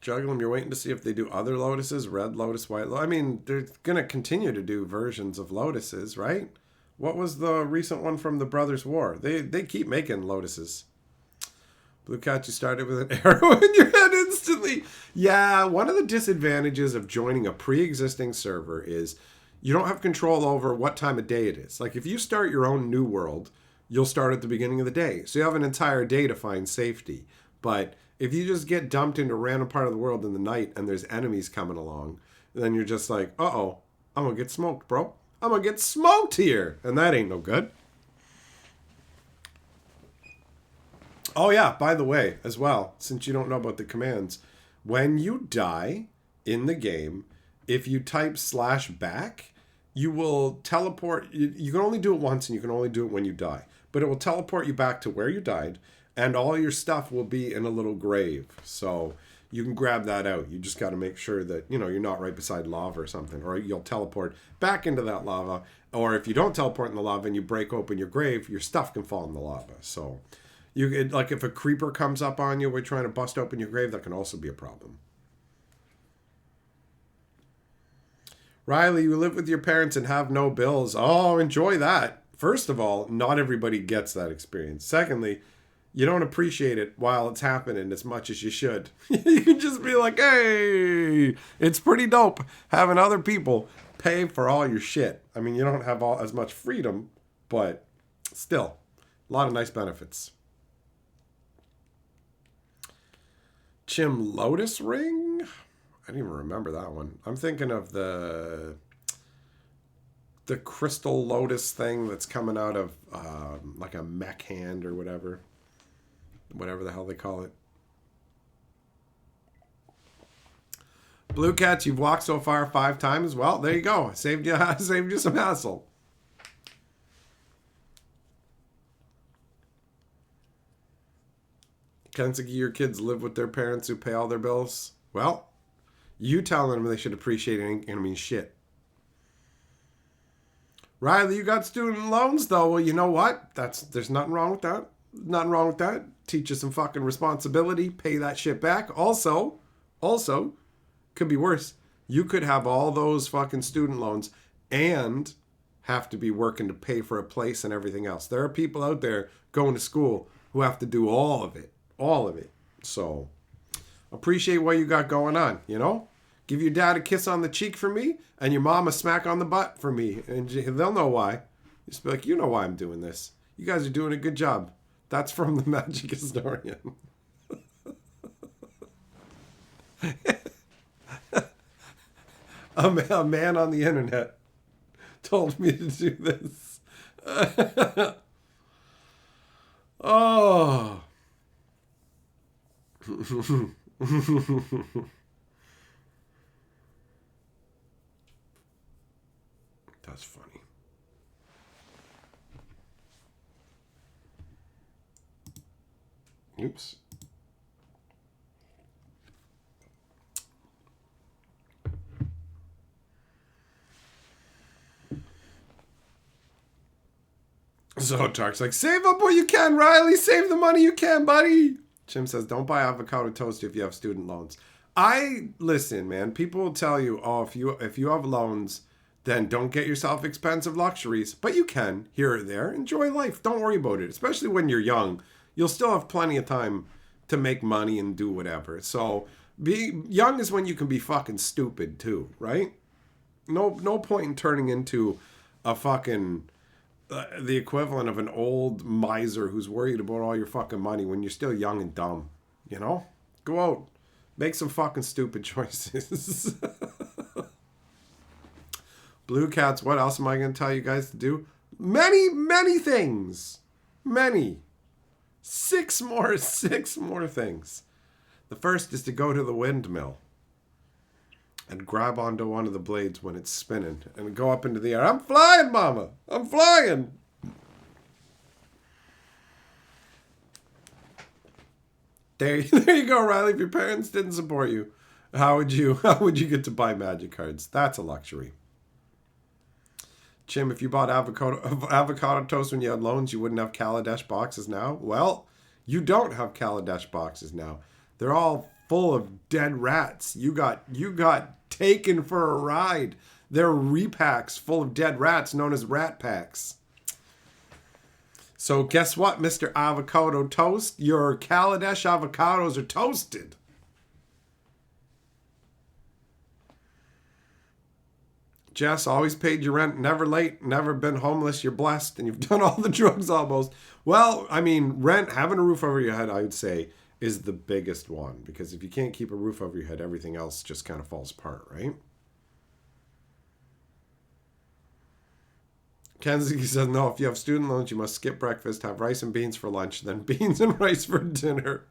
Juggle them. You're waiting to see if they do other lotuses, red lotus, white lotus. I mean, they're going to continue to do versions of lotuses, right? What was the recent one from the Brothers' War? They keep making lotuses. Blue Cat, you started with an arrow in your head instantly. Yeah, one of the disadvantages of joining a pre-existing server is you don't have control over what time of day it is. Like, if you start your own new world, you'll start at the beginning of the day. So you have an entire day to find safety. But if you just get dumped into a random part of the world in the night and there's enemies coming along, then you're just like, uh-oh, I'm going to get smoked, bro. I'm going to get smoked here. And that ain't no good. Oh, yeah, by the way, as well, since you don't know about the commands, when you die in the game, if you type /back, you will teleport. You can only do it once, and you can only do it when you die. But it will teleport you back to where you died, and all your stuff will be in a little grave. So you can grab that out. You just got to make sure that, you're not right beside lava or something, or you'll teleport back into that lava. Or if you don't teleport in the lava and you break open your grave, your stuff can fall in the lava. So like if a creeper comes up on you, we're trying to bust open your grave, that can also be a problem. Riley, you live with your parents and have no bills. Oh, enjoy that. First of all, not everybody gets that experience. Secondly, you don't appreciate it while it's happening as much as you should. You can just be like, hey, it's pretty dope having other people pay for all your shit. I mean, you don't have as much freedom, but still, a lot of nice benefits. Chim Lotus Ring? I didn't even remember that one. I'm thinking of the crystal lotus thing that's coming out of like a mech hand or whatever the hell they call it. Blue Cats, you've walked so far 5 times. Well, there you go. Saved you some hassle. Kentucky, your kids live with their parents who pay all their bills. Well, you telling them they should appreciate it ain't gonna mean shit. Riley, you got student loans though. Well, you know what? There's nothing wrong with that. Nothing wrong with that. Teach you some fucking responsibility. Pay that shit back. Also, could be worse. You could have all those fucking student loans and have to be working to pay for a place and everything else. There are people out there going to school who have to do all of it. All of it. So, appreciate what you got going on, Give your dad a kiss on the cheek for me, and your mom a smack on the butt for me. And they'll know why. Just be like, you know why I'm doing this. You guys are doing a good job. That's from the Magic Historian. A man on the internet told me to do this. Oh. That's funny. Oops. Zotark's like, save up what you can, Riley. Save the money you can, buddy. Jim says, don't buy avocado toast if you have student loans. Listen, man. People will tell you, oh, if you have loans, then don't get yourself expensive luxuries. But you can, here or there. Enjoy life. Don't worry about it. Especially when you're young. You'll still have plenty of time to make money and do whatever. So, being young is when you can be fucking stupid too, right? No point in turning into a fucking the equivalent of an old miser who's worried about all your fucking money when you're still young and dumb. Go out, make some fucking stupid choices. Blue Cats, what else am I going to tell you guys to do? Many things. Many. 6 more things. The first is to go to the windmill and grab onto one of the blades when it's spinning and go up into the air. I'm flying, mama! I'm flying! There you go, Riley. If your parents didn't support you, how would you get to buy magic cards? That's a luxury. Chim, if you bought avocado toast when you had loans, you wouldn't have Kaladesh boxes now? Well, you don't have Kaladesh boxes now. They're all full of dead rats. You got taken for a ride. They're repacks full of dead rats known as rat packs. So guess what, Mr. Avocado Toast? Your Kaladesh avocados are toasted. Jess, always paid your rent, never late, never been homeless, you're blessed, and you've done all the drugs almost. Well, I mean, rent, having a roof over your head, I would say, is the biggest one. Because if you can't keep a roof over your head, everything else just kind of falls apart, right? Kenzie says, no, if you have student loans, you must skip breakfast, have rice and beans for lunch, then beans and rice for dinner.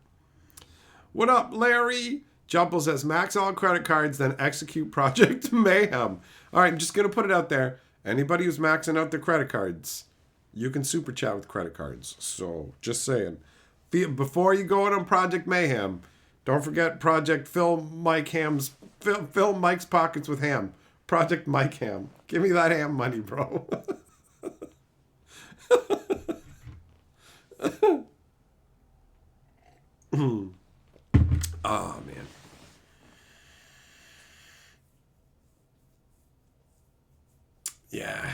What up, Larry? Jumple says, max all credit cards, then execute Project Mayhem. All right, I'm just going to put it out there. Anybody who's maxing out their credit cards, you can super chat with credit cards. So, just saying. Before you go in on Project Mayhem, don't forget Project Fill Mike's pockets with ham. Project Mike Ham. Give me that ham money, bro. Oh, man. Yeah.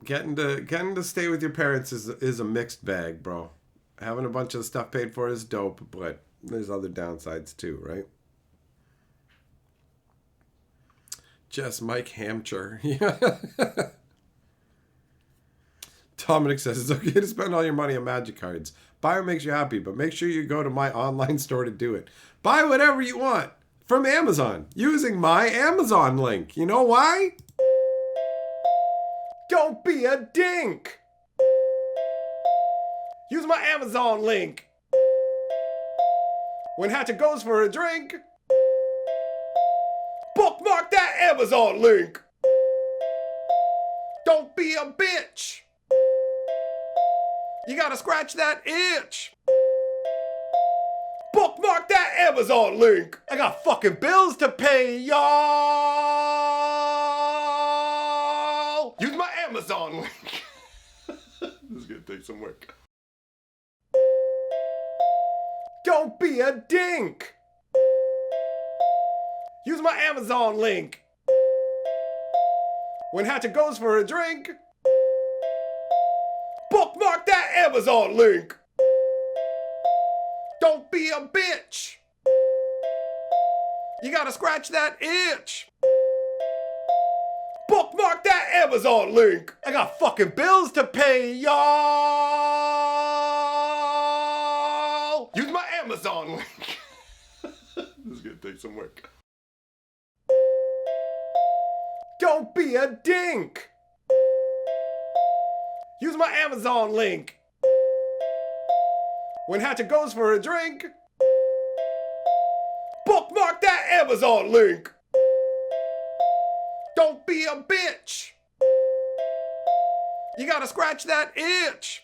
Getting to stay with your parents is a mixed bag, bro. Having a bunch of stuff paid for is dope, but there's other downsides too, right? Just Mike Hampshire. Yeah. Dominic says, it's okay to spend all your money on magic cards. Buy what makes you happy, but make sure you go to my online store to do it. Buy whatever you want from Amazon using my Amazon link. You know why? Don't be a dink. Use my Amazon link. When Hatcher goes for a drink, bookmark that Amazon link. Don't be a bitch. You gotta scratch that itch. Bookmark that Amazon link. I got fucking bills to pay, y'all. Use my Amazon link. This is gonna take some work. Don't be a dink. Use my Amazon link. When Hatcher goes for a drink, bookmark that Amazon link. Don't be a bitch. You gotta scratch that itch. Bookmark that Amazon link. I got fucking bills to pay, y'all. Use my Amazon link. This is gonna take some work. Don't be a dink. Use my Amazon link. When Hatcher goes for a drink, bookmark that Amazon link. Don't be a bitch. You gotta scratch that itch.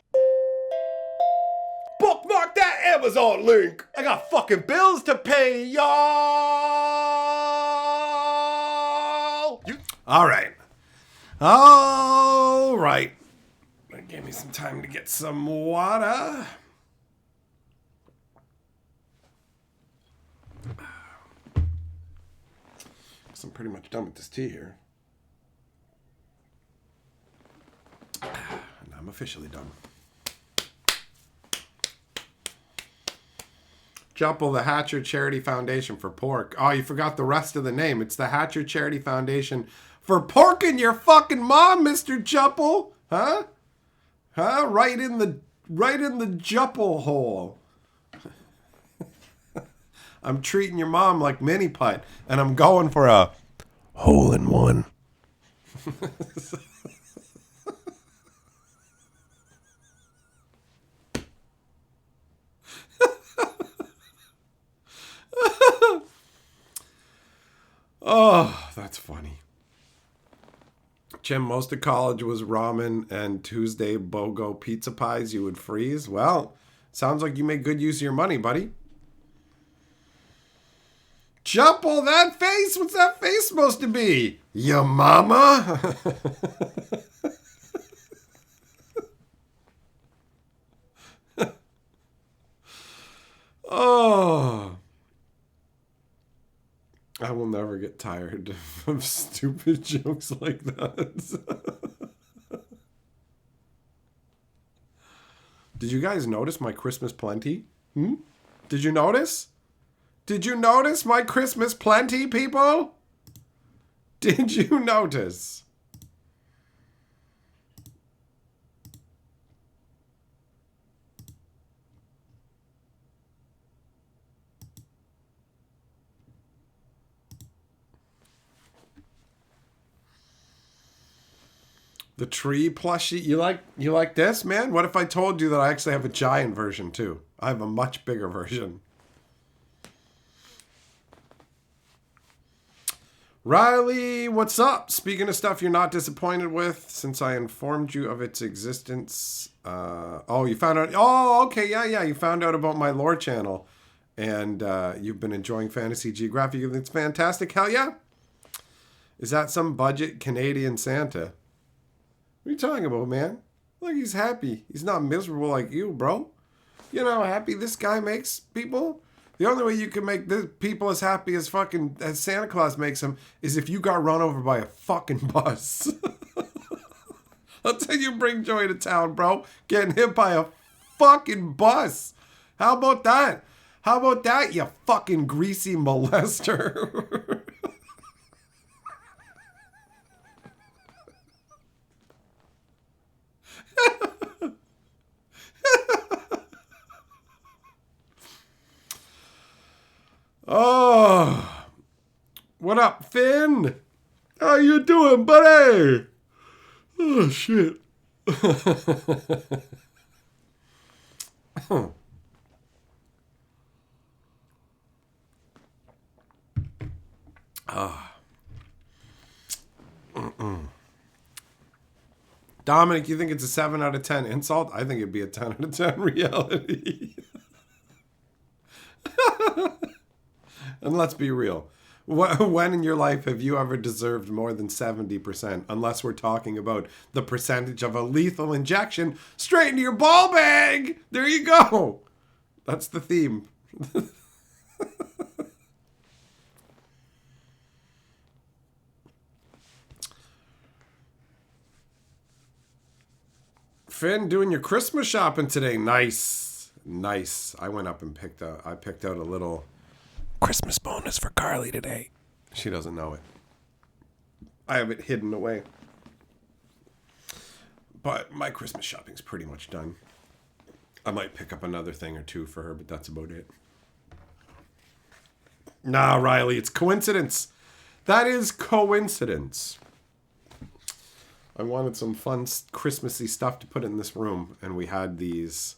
Bookmark that Amazon link. I got fucking bills to pay, y'all. All right. Give me some time to get some water. I'm pretty much done with this tea here. And I'm officially done. Jumple, the Hatcher Charity Foundation for Pork. Oh, you forgot the rest of the name. It's the Hatcher Charity Foundation for porking your fucking mom, Mr. Jumple. Huh? Right in the Jumple hole. I'm treating your mom like mini putt, and I'm going for a hole in one. Oh, that's funny. Jim, most of college was ramen and Tuesday BOGO pizza pies you would freeze. Well, sounds like you make good use of your money, buddy. Jump all that face? What's that face supposed to be? Your mama? Oh. I will never get tired of stupid jokes like that. Did you guys notice my Christmas plenty? Did you notice? Did you notice my Christmas plenty, people? Did you notice? The tree plushie. You like this, man? What if I told you that I actually have a giant version too? I have a much bigger version. Riley, what's up? Speaking of stuff you're not disappointed with, since I informed you of its existence. Oh, you found out. Oh, okay, yeah. You found out about my lore channel, and you've been enjoying Fantasy Geographic. It's fantastic. Hell yeah! Is that some budget Canadian Santa? What are you talking about, man? Look, he's happy. He's not miserable like you, bro. You know how happy this guy makes people? The only way you can make this people as happy as fucking as Santa Claus makes them is if you got run over by a fucking bus. That's how you bring joy to town, bro. Getting hit by a fucking bus. How about that? How about that, you fucking greasy molester? Oh, what up, Finn? How you doing, buddy? Oh, shit. Dominic, you think it's a 7 out of 10 insult? I think it'd be a 10 out of 10 reality. And let's be real. When in your life have you ever deserved more than 70%? Unless we're talking about the percentage of a lethal injection straight into your ball bag. There you go. That's the theme. Finn, doing your Christmas shopping today. Nice. I went up and picked out a little Christmas bonus for Carly today. She doesn't know it. I have it hidden away. But my Christmas shopping's pretty much done. I might pick up another thing or two for her, but that's about it. Nah, Riley, it's coincidence. That is coincidence. I wanted some fun Christmassy stuff to put in this room, and we had these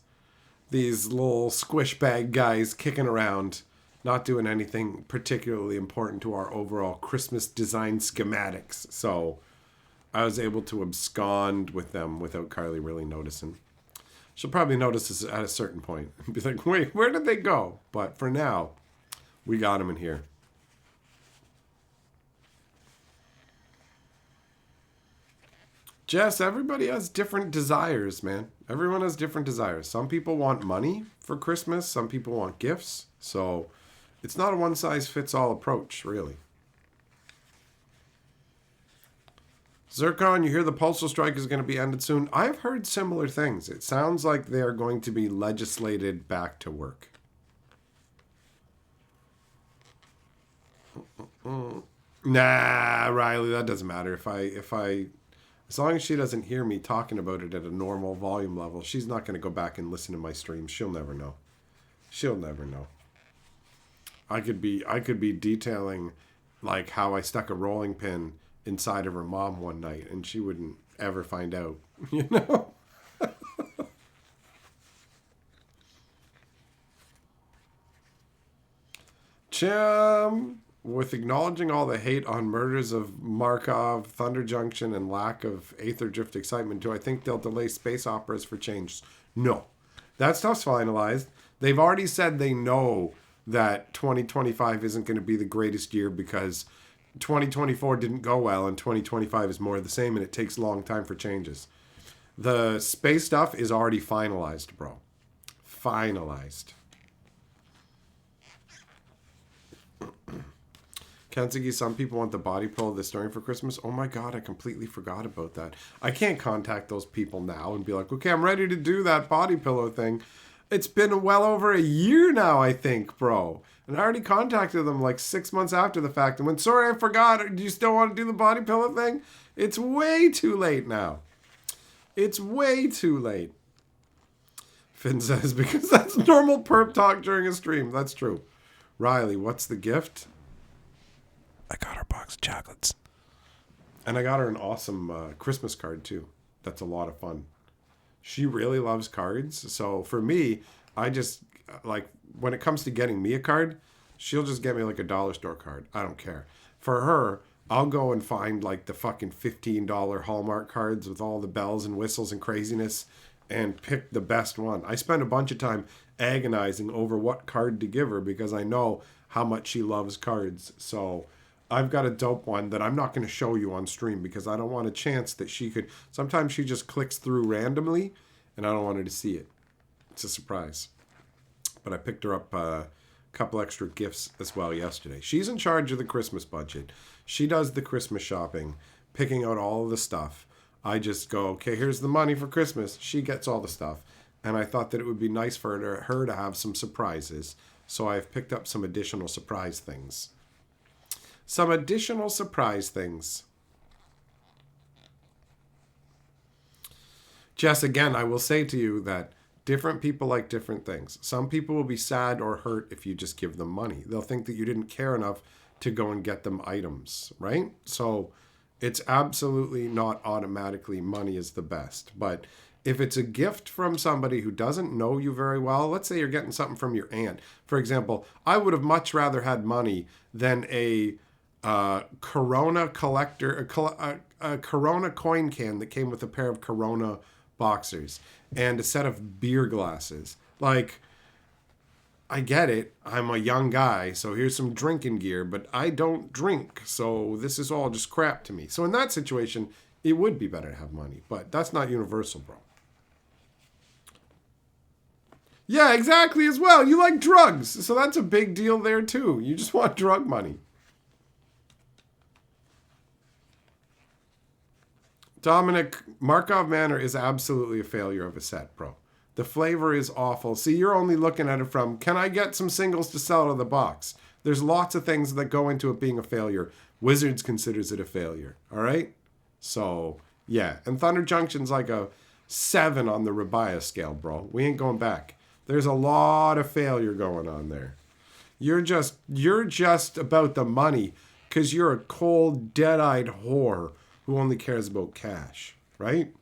little squish bag guys kicking around, not doing anything particularly important to our overall Christmas design schematics. So I was able to abscond with them without Carly really noticing. She'll probably notice this at a certain point and be like, wait, where did they go? But for now, we got them in here. Jess, everybody has different desires, man. Everyone has different desires. Some people want money for Christmas. Some people want gifts. So it's not a one-size-fits-all approach, really. Zircon, you hear the postal strike is going to be ended soon? I've heard similar things. It sounds like they are going to be legislated back to work. Nah, Riley, that doesn't matter. If I as long as she doesn't hear me talking about it at a normal volume level, she's not going to go back and listen to my streams. She'll never know. She'll never know. I could be detailing like how I stuck a rolling pin inside of her mom one night and she wouldn't ever find out, you know? Chim, with acknowledging all the hate on murders of Markov, Thunder Junction, and lack of Aether Drift excitement, do I think they'll delay space operas for change? No. That stuff's finalized. They've already said they know that 2025 isn't going to be the greatest year because 2024 didn't go well and 2025 is more of the same and it takes a long time for changes. The space stuff is already finalized, bro. Finalized. Kentucky, some people want the body pillow this during for Christmas. Oh my God, I completely forgot about that. I can't contact those people now and be like, okay, I'm ready to do that body pillow thing. It's been well over a year now, I think, bro. And I already contacted them like 6 months after the fact and went, sorry, I forgot. Do you still want to do the body pillow thing? It's way too late now. It's way too late. Finn says, because that's normal perp talk during a stream. That's true. Riley, what's the gift? I got her a box of chocolates. And I got her an awesome Christmas card, too. That's a lot of fun. She really loves cards. So for me, I just, like, when it comes to getting me a card, she'll just get me, like, a dollar store card. I don't care. For her, I'll go and find, like, the fucking $15 Hallmark cards with all the bells and whistles and craziness and pick the best one. I spend a bunch of time agonizing over what card to give her because I know how much she loves cards. So I've got a dope one that I'm not going to show you on stream because I don't want a chance that she could... Sometimes she just clicks through randomly and I don't want her to see it. It's a surprise. But I picked her up a couple extra gifts as well yesterday. She's in charge of the Christmas budget. She does the Christmas shopping, picking out all of the stuff. I just go, okay, here's the money for Christmas. She gets all the stuff. And I thought that it would be nice for her to have some surprises. So I've picked up some additional surprise things. Some additional surprise things. Jess, again, I will say to you that different people like different things. Some people will be sad or hurt if you just give them money. They'll think that you didn't care enough to go and get them items, right? So it's absolutely not automatically money is the best. But if it's a gift from somebody who doesn't know you very well, let's say you're getting something from your aunt. For example, I would have much rather had money than a Corona collector, a Corona coin can that came with a pair of Corona boxers and a set of beer glasses. Like, I get it. I'm a young guy, so here's some drinking gear, but I don't drink, so this is all just crap to me. So in that situation, it would be better to have money, but that's not universal, bro. Yeah, exactly, as well. You like drugs, so that's a big deal there, too. You just want drug money. Dominic, Markov Manor is absolutely a failure of a set, bro. The flavor is awful. See, you're only looking at it from, can I get some singles to sell out of the box? There's lots of things that go into it being a failure. Wizards considers it a failure, all right? So, yeah. And Thunder Junction's like a 7 on the Rabia scale, bro. We ain't going back. There's a lot of failure going on there. You're just about the money because you're a cold, dead-eyed whore who only cares about cash, right?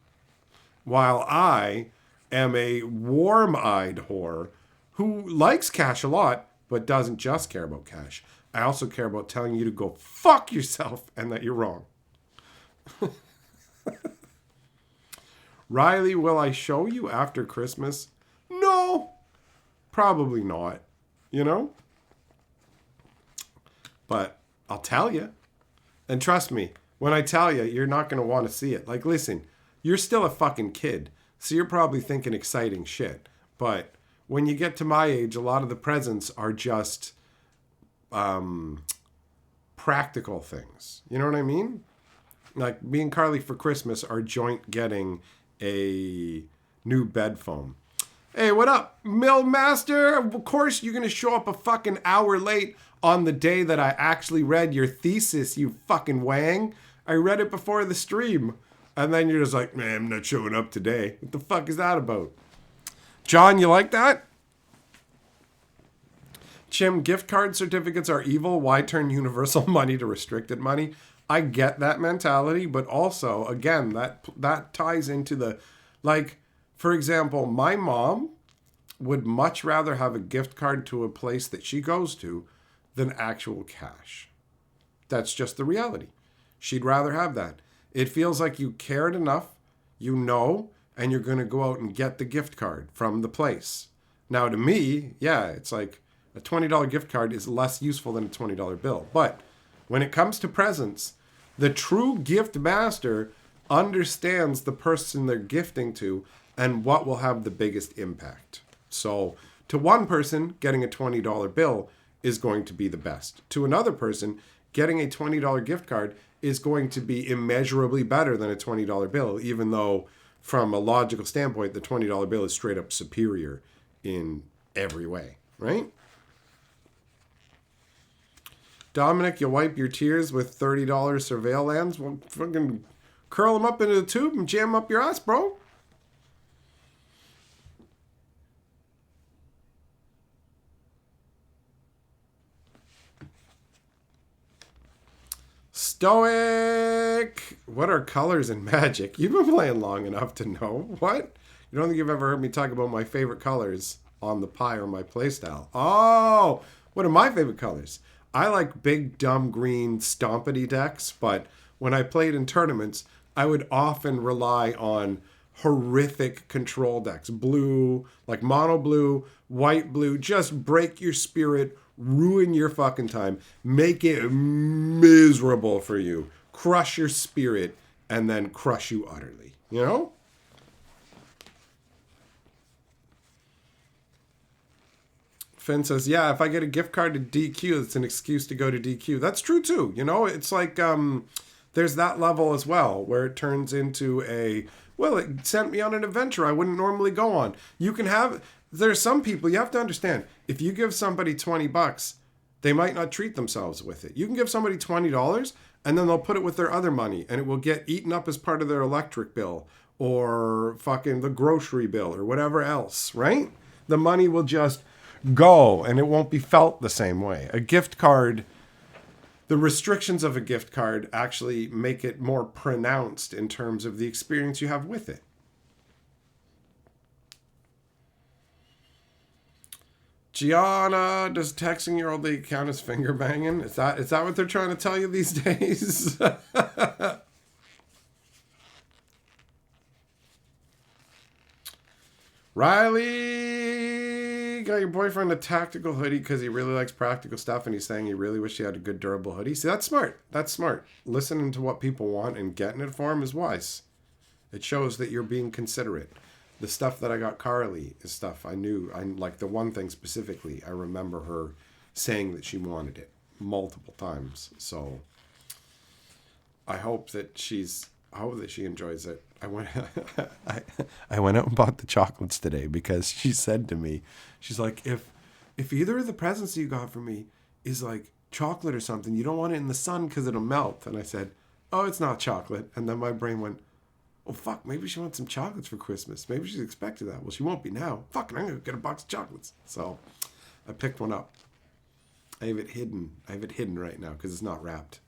While I am a warm-eyed whore who likes cash a lot, but doesn't just care about cash. I also care about telling you to go fuck yourself and that you're wrong. Riley, will I show you after Christmas? No, probably not, you know? But I'll tell you. And trust me, when I tell you, you're not going to want to see it. Like, listen, you're still a fucking kid, so you're probably thinking exciting shit. But when you get to my age, a lot of the presents are just practical things. You know what I mean? Like, me and Carly for Christmas are joint getting a new bed foam. Hey, what up, Mill Master? Of course you're going to show up a fucking hour late on the day that I actually read your thesis, you fucking wang. I read it before the stream. And then you're just like, man, I'm not showing up today. What the fuck is that about? John, you like that? Chim, gift card certificates are evil. Why turn universal money to restricted money? I get that mentality, but also, again, that ties into the, like, for example, my mom would much rather have a gift card to a place that she goes to than actual cash. That's just the reality. She'd rather have that. It feels like you cared enough, you know, and you're going to go out and get the gift card from the place. Now, to me, yeah, it's like a $20 gift card is less useful than a $20 bill. But when it comes to presents, the true gift master understands the person they're gifting to and what will have the biggest impact. So to one person, getting a $20 bill is going to be the best. To another person, getting a $20 gift card is going to be immeasurably better than a $20 bill, even though from a logical standpoint, the $20 bill is straight up superior in every way, right? Dominic, you wipe your tears with $30 Surveil lands? Well, fucking curl them up into the tube and jam up your ass, bro. Stoic! What are colors in Magic? You've been playing long enough to know. What? You don't think you've ever heard me talk about my favorite colors on the pie or my playstyle? Oh! What are my favorite colors? I like big, dumb, green, stompity decks, but when I played in tournaments, I would often rely on horrific control decks. Blue, like mono blue, white blue, just break your spirit, ruin your fucking time, make it miserable for you, crush your spirit, and then crush you utterly. You know? Finn says, yeah, if I get a gift card to DQ, it's an excuse to go to DQ. That's true, too. You know, it's like there's that level as well where it turns into a, well, it sent me on an adventure I wouldn't normally go on. You can have, there's some people, you have to understand, if you give somebody $20, they might not treat themselves with it. You can give somebody $20 and then they'll put it with their other money and it will get eaten up as part of their electric bill or fucking the grocery bill or whatever else, right? The money will just go and it won't be felt the same way. A gift card, the restrictions of a gift card actually make it more pronounced in terms of the experience you have with it. Gianna, does texting your old lady count as finger banging? Is that what they're trying to tell you these days? Riley, got your boyfriend a tactical hoodie because he really likes practical stuff and he's saying he really wish he had a good durable hoodie. See, that's smart. That's smart. Listening to what people want and getting it for them is wise. It shows that you're being considerate. The stuff that I got Carly is stuff I knew. I like the one thing specifically. I remember her saying that she wanted it multiple times. So I hope that she enjoys it. I went out and bought the chocolates today because she said to me, she's like, if either of the presents you got for me is like chocolate or something, you don't want it in the sun because it'll melt. And I said, oh, it's not chocolate. And then my brain went, oh, fuck, maybe she wants some chocolates for Christmas. Maybe she's expecting that. Well, she won't be now. Fuck, I'm going to get a box of chocolates. So I picked one up. I have it hidden right now because it's not wrapped.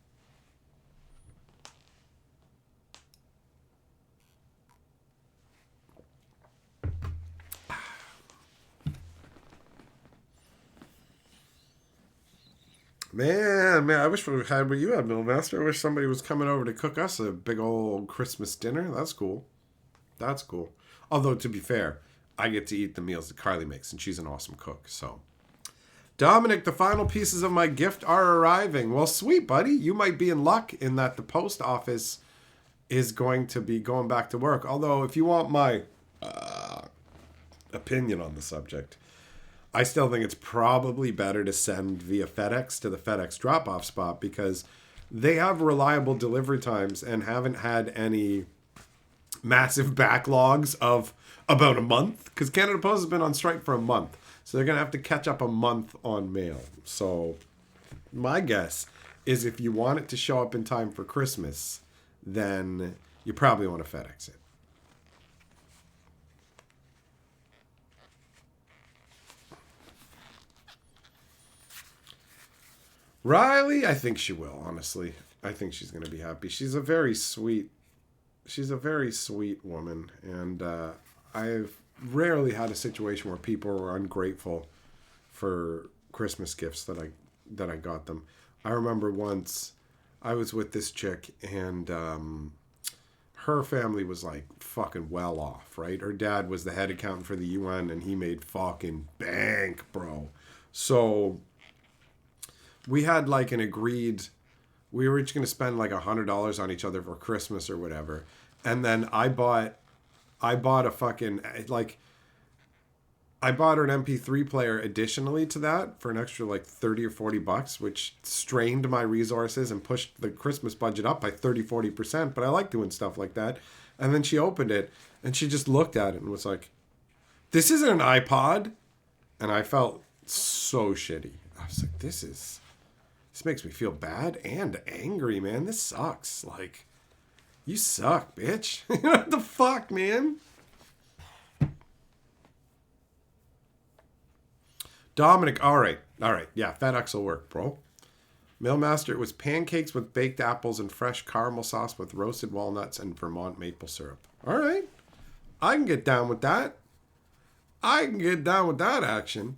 Man, I wish we had what you had, Middle Master. I wish somebody was coming over to cook us a big old Christmas dinner. That's cool. That's cool. Although, to be fair, I get to eat the meals that Carly makes, and she's an awesome cook. So, Dominic, the final pieces of my gift are arriving. Well, sweet, buddy. You might be in luck in that the post office is going to be going back to work. Although, if you want my opinion on the subject, I still think it's probably better to send via FedEx to the FedEx drop-off spot because they have reliable delivery times and haven't had any massive backlogs of about a month because Canada Post has been on strike for a month. So they're going to have to catch up a month on mail. So my guess is if you want it to show up in time for Christmas, then you probably want to FedEx it. Riley, I think she will, honestly. I think she's going to be happy. She's a very sweet woman. And I've rarely had a situation where people were ungrateful for Christmas gifts that I that I got them. I remember once I was with this chick, and her family was like fucking well off, right? Her dad was the head accountant for the UN, and he made fucking bank, bro. So we had like an agreed, we were each going to spend like $100 on each other for Christmas or whatever. And then I bought a fucking, like, I bought her an MP3 player additionally to that for an extra like 30 or 40 bucks, which strained my resources and pushed the Christmas budget up by 30-40%. But I like doing stuff like that. And then she opened it and she just looked at it and was like, "This isn't an iPod." And I felt so shitty. I was like, this makes me feel bad and angry, man. This sucks. Like, you suck, bitch. What the fuck, man? Dominic, all right. Yeah, FedEx will work, bro. Mailmaster, it was pancakes with baked apples and fresh caramel sauce with roasted walnuts and Vermont maple syrup. All right. I can get down with that. Action.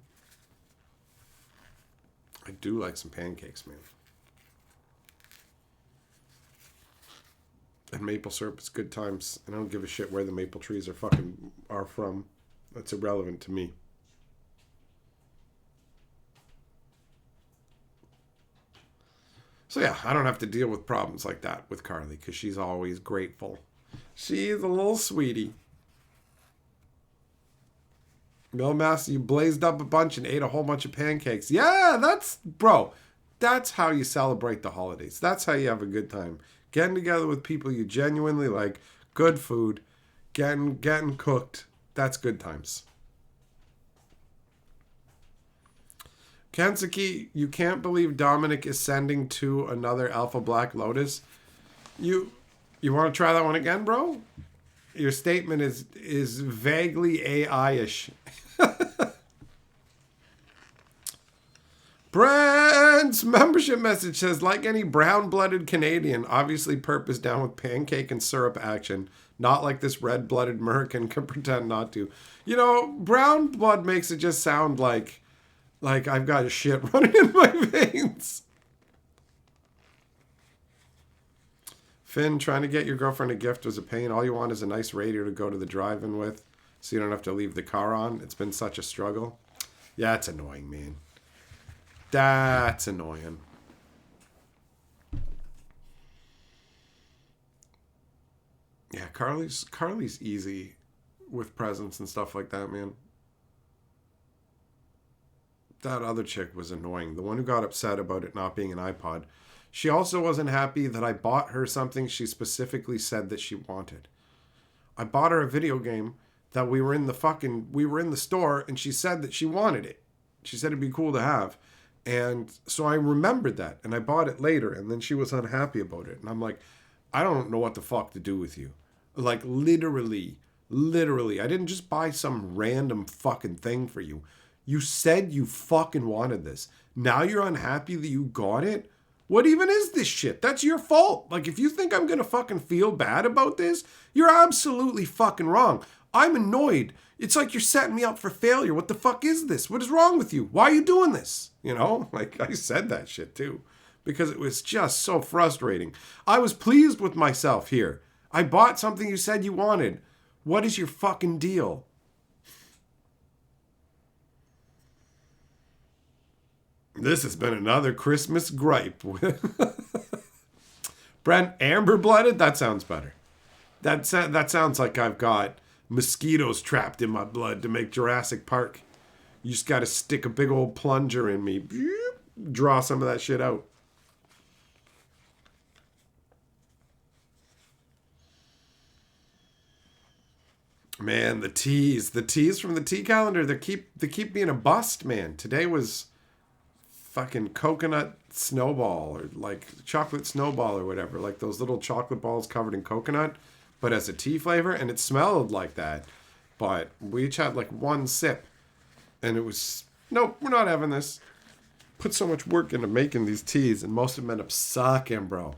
I do like some pancakes, man. And maple syrup is good times. And I don't give a shit where the maple trees are from. That's irrelevant to me. So yeah, I don't have to deal with problems like that with Carly because she's always grateful. She's a little sweetie. Millmaster, you blazed up a bunch and ate a whole bunch of pancakes. Yeah, that's how you celebrate the holidays. That's how you have a good time. Getting together with people you genuinely like, good food, getting cooked. That's good times. Kensuke, you can't believe Dominic is sending to another Alpha Black Lotus. You want to try that one again, bro? Your statement is vaguely AI-ish. Brent's membership message says, like any brown-blooded Canadian, obviously purpose down with pancake and syrup action. Not like this red-blooded American can pretend not to. You know, brown blood makes it just sound like I've got shit running in my veins. Finn, trying to get your girlfriend a gift was a pain. All you want is a nice radio to go to the drive-in with so you don't have to leave the car on. It's been such a struggle. Yeah, it's annoying, man. That's annoying. Yeah, Carly's easy with presents and stuff like that, man. That other chick was annoying. The one who got upset about it not being an iPod. She also wasn't happy that I bought her something she specifically said that she wanted. I bought her a video game that we were in the store and she said that she wanted it. She said it'd be cool to have. And so I remembered that and I bought it later and then she was unhappy about it. And I'm like, I don't know what the fuck to do with you. Like literally, I didn't just buy some random fucking thing for you. You said you fucking wanted this. Now you're unhappy that you got it? What even is this shit? That's your fault. Like, if you think I'm gonna fucking feel bad about this, you're absolutely fucking wrong. I'm annoyed. It's like you're setting me up for failure. What the fuck is this? What is wrong with you? Why are you doing this? You know? Like, I said that shit too. Because it was just so frustrating. I was pleased with myself here. I bought something you said you wanted. What is your fucking deal? This has been another Christmas gripe. Brent, amber-blooded? That sounds better. That sounds like I've got mosquitoes trapped in my blood to make Jurassic Park. You just got to stick a big old plunger in me. Draw some of that shit out. Man, the teas from the tea calendar, they keep being a bust, man. Today was fucking coconut snowball or like chocolate snowball or whatever, like those little chocolate balls covered in coconut but as a tea flavor, and it smelled like that, but we each had like one sip and it was, nope, we're not having this. Put so much work into making these teas and most of them end up sucking, bro.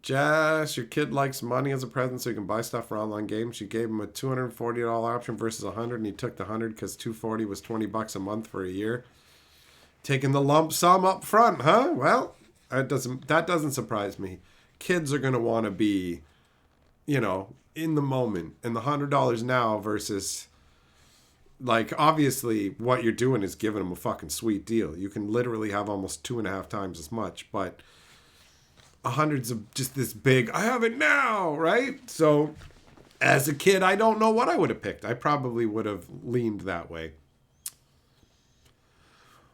Jess, your kid likes money as a present so he can buy stuff for online games. You gave him a $240 option versus $100, and he took the $100 because $240 was $20 a month for a year. Taking the lump sum up front, huh? Well, that doesn't surprise me. Kids are gonna want to be, in the moment, and the $100 now versus, like, obviously what you're doing is giving them a fucking sweet deal. You can literally have almost 2.5 times as much, but $100's of just this big, I have it now, right? So as a kid, I don't know what I would have picked. I probably would have leaned that way.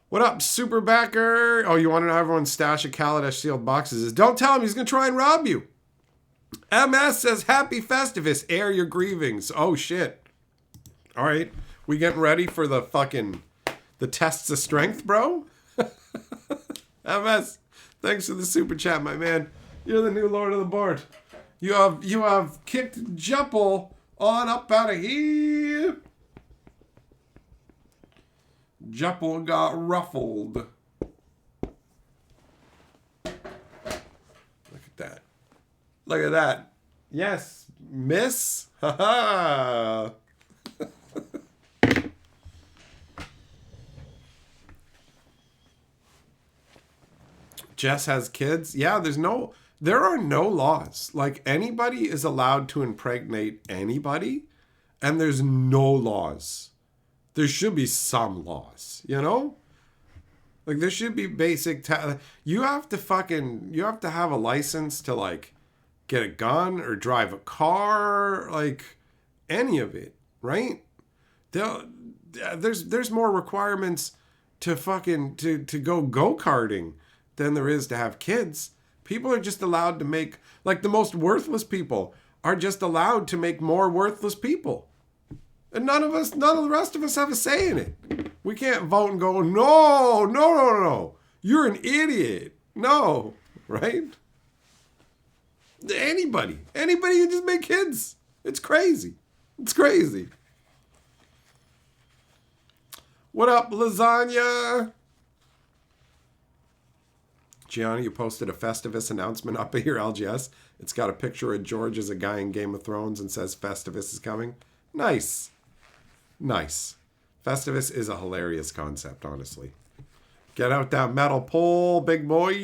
What up, Super Backer? Oh, you want to know everyone's stash of Kaladesh sealed boxes is? Don't tell him, he's going to try and rob you. MS says, Happy Festivus, air your grievings. Oh, shit. All right. We getting ready for the tests of strength, bro? MS. Thanks for the super chat, my man. You're the new lord of the board. You have kicked Juppel on up out of here. Juppel got ruffled. Look at that. Look at that. Yes, miss. Ha ha. Jess has kids. Yeah, there are no laws. Like, anybody is allowed to impregnate anybody, and there's no laws. There should be some laws, Like, there should be basic you have to have a license to, like, get a gun or drive a car, like, any of it, right? There's more requirements to go-karting than there is to have kids. People are just allowed to make, like, the most worthless people are just allowed to make more worthless people. And none of the rest of us have a say in it. We can't vote and go, no. You're an idiot. No, right? Anybody can just make kids. It's crazy. What up, lasagna? Gianni, you posted a Festivus announcement up at your LGS. It's got a picture of George as a guy in Game of Thrones and says Festivus is coming. Nice. Festivus is a hilarious concept, honestly. Get out that metal pole, big boy.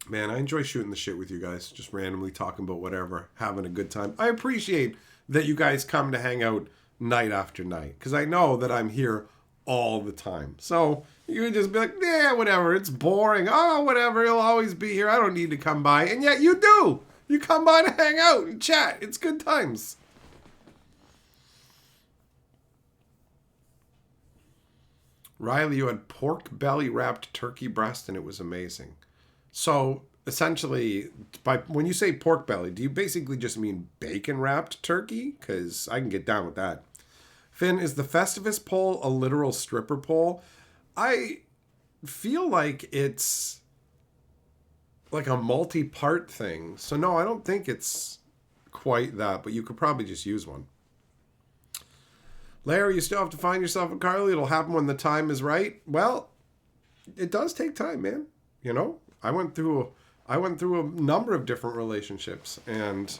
Man, I enjoy shooting the shit with you guys. Just randomly talking about whatever. Having a good time. I appreciate that you guys come to hang out night after night. Because I know that I'm here all the time. So you can just be like, yeah, whatever. It's boring. Oh, whatever. He'll always be here. I don't need to come by. And yet you do. You come by to hang out and chat. It's good times. Riley, you had pork belly wrapped turkey breast and it was amazing. So essentially, when you say pork belly, do you basically just mean bacon wrapped turkey? Because I can get down with that. Finn, is the Festivus pole a literal stripper pole? I feel like it's like a multi-part thing. So no, I don't think it's quite that, but you could probably just use one. Larry, you still have to find yourself a Carly. It'll happen when the time is right. Well, it does take time, man. I went through a number of different relationships, and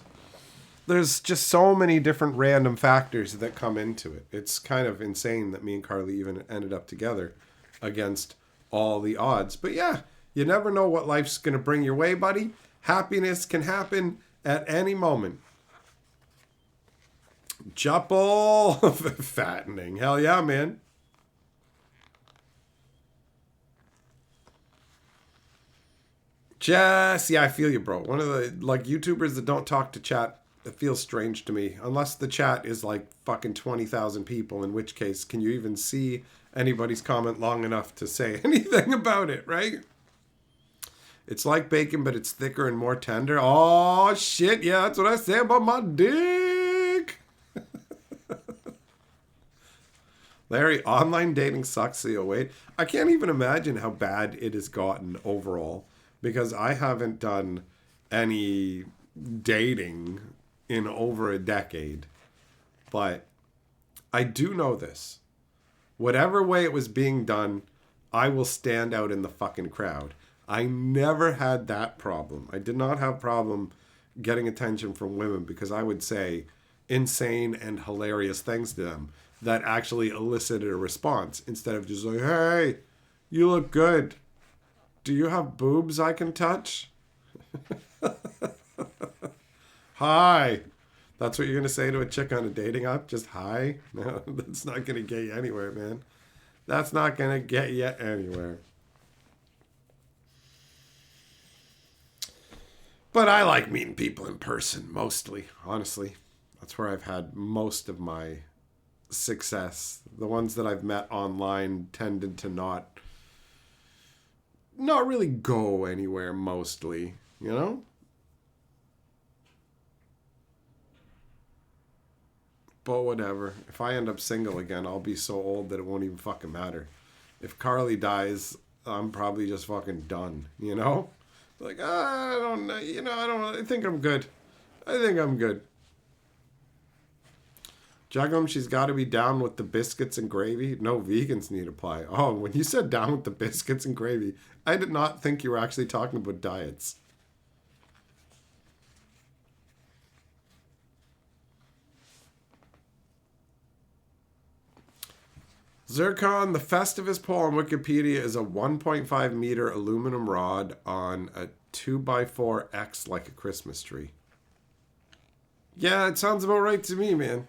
there's just so many different random factors that come into it. It's kind of insane that me and Carly even ended up together against all the odds. But yeah, you never know what life's going to bring your way, buddy. Happiness can happen at any moment. Juppel fattening. Hell yeah, man. Jess, yeah, I feel you, bro. One of the YouTubers that don't talk to chat, it feels strange to me. Unless the chat is like fucking 20,000 people, in which case, can you even see anybody's comment long enough to say anything about it, right? It's like bacon, but it's thicker and more tender. Oh, shit, yeah, that's what I say about my dick. Larry, online dating sucks, CO8. I can't even imagine how bad it has gotten overall. Because I haven't done any dating in over a decade. But I do know this. Whatever way it was being done, I will stand out in the fucking crowd. I never had that problem. I did not have problem getting attention from women because I would say insane and hilarious things to them that actually elicited a response instead of just like, hey, you look good. Do you have boobs I can touch? Hi. That's what you're going to say to a chick on a dating app? Just hi? No, that's not going to get you anywhere, man. That's not going to get you anywhere. But I like meeting people in person, mostly, honestly. That's where I've had most of my success. The ones that I've met online tended to not really go anywhere, mostly, you know? But whatever. If I end up single again, I'll be so old that it won't even fucking matter. If Carly dies, I'm probably just fucking done, you know? Like, I don't know, I think I'm good. Juggum, she's got to be down with the biscuits and gravy. No vegans need apply. Oh, when you said down with the biscuits and gravy, I did not think you were actually talking about diets. Zircon, the Festivus pole on Wikipedia is a 1.5 meter aluminum rod on a 2x4X like a Christmas tree. Yeah, it sounds about right to me, man.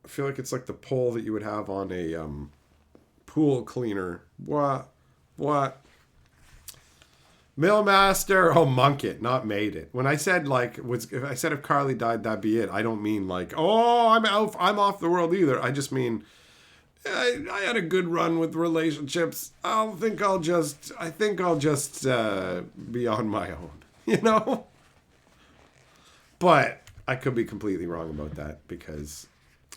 I feel like it's like the pole that you would have on a pool cleaner. What? Millmaster, monk it, not made it. When I said if Carly died, that'd be it. I don't mean like, I'm off the world either. I just mean I had a good run with relationships. I think I'll just be on my own, you know. But I could be completely wrong about that because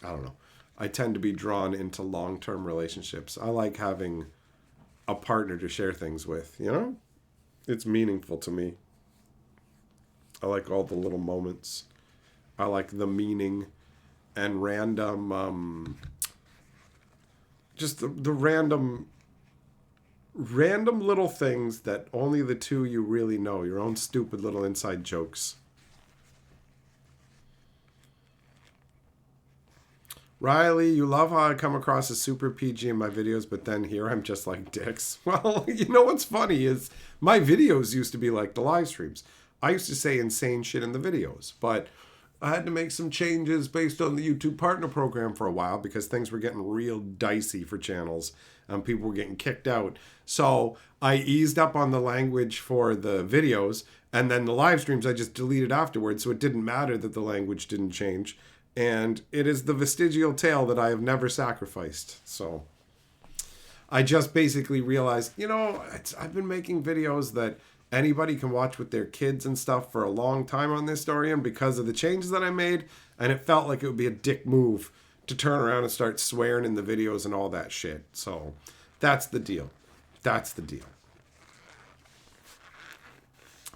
I don't know. I tend to be drawn into long-term relationships. I like having a partner to share things with, you know. It's meaningful to me. I like all the little moments. I like the meaning and random, just the random little things that only the two you really know. Your own stupid little inside jokes. Riley, you love how I come across as super PG in my videos, but then here I'm just like dicks. Well, you know what's funny is my videos used to be like the live streams. I used to say insane shit in the videos, but I had to make some changes based on the YouTube partner program for a while because things were getting real dicey for channels and people were getting kicked out. So I eased up on the language for the videos, and then the live streams I just deleted afterwards, so it didn't matter that the language didn't change. And it is the vestigial tail that I have never sacrificed. So I just basically realized, I've been making videos that anybody can watch with their kids and stuff for a long time on this story, and because of the changes that I made, and it felt like it would be a dick move to turn around and start swearing in the videos and all that shit. So that's the deal.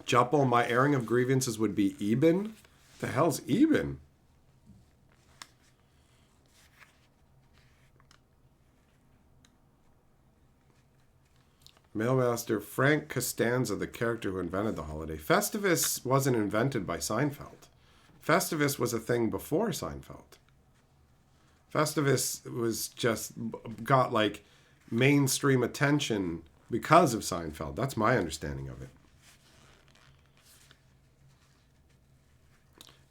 Juppel, my airing of grievances would be Eben. The hell's Eben? Mailmaster, Frank Costanza, the character who invented the holiday. Festivus wasn't invented by Seinfeld. Festivus was a thing before Seinfeld. Festivus was just got like mainstream attention because of Seinfeld. That's my understanding of it.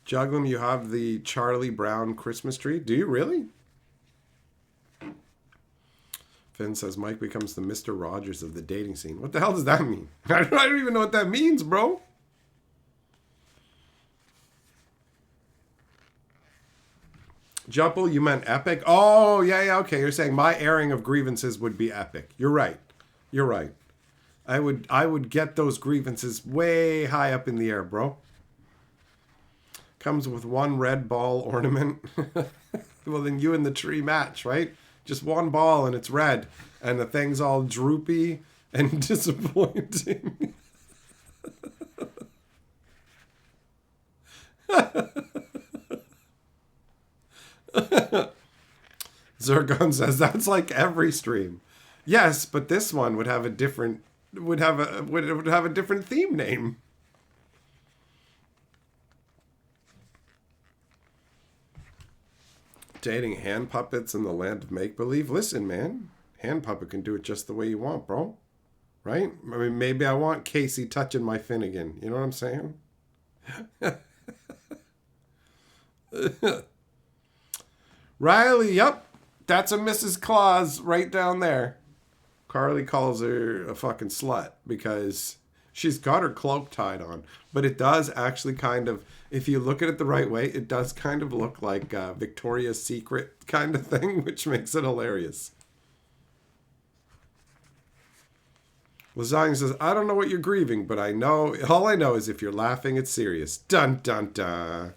Juglum, you have the Charlie Brown Christmas tree. Do you really? Finn says Mike becomes the Mr. Rogers of the dating scene. What the hell does that mean? I don't even know what that means, bro. Juppel, you meant epic? Oh, yeah, okay. You're saying my airing of grievances would be epic. You're right. I would get those grievances way high up in the air, bro. Comes with one red ball ornament. Well, then you and the tree match, right? Just one ball and it's red. And the thing's all droopy and disappointing. Zircon says that's like every stream. Yes, but this one would have a different would have a different theme name. Dating hand puppets in the land of make believe. Listen, man, hand puppet can do it just the way you want, bro. Right? I mean, maybe I want Casey touching my Finnegan. You know what I'm saying? Riley, yep. That's a Mrs. Claus right down there. Carly calls her a fucking slut because she's got her cloak tied on. But it does actually kind of, if you look at it the right way, it does kind of look like Victoria's Secret kind of thing, which makes it hilarious. Lasagna says, I don't know what you're grieving, but all I know is if you're laughing, it's serious. Dun, dun, dun.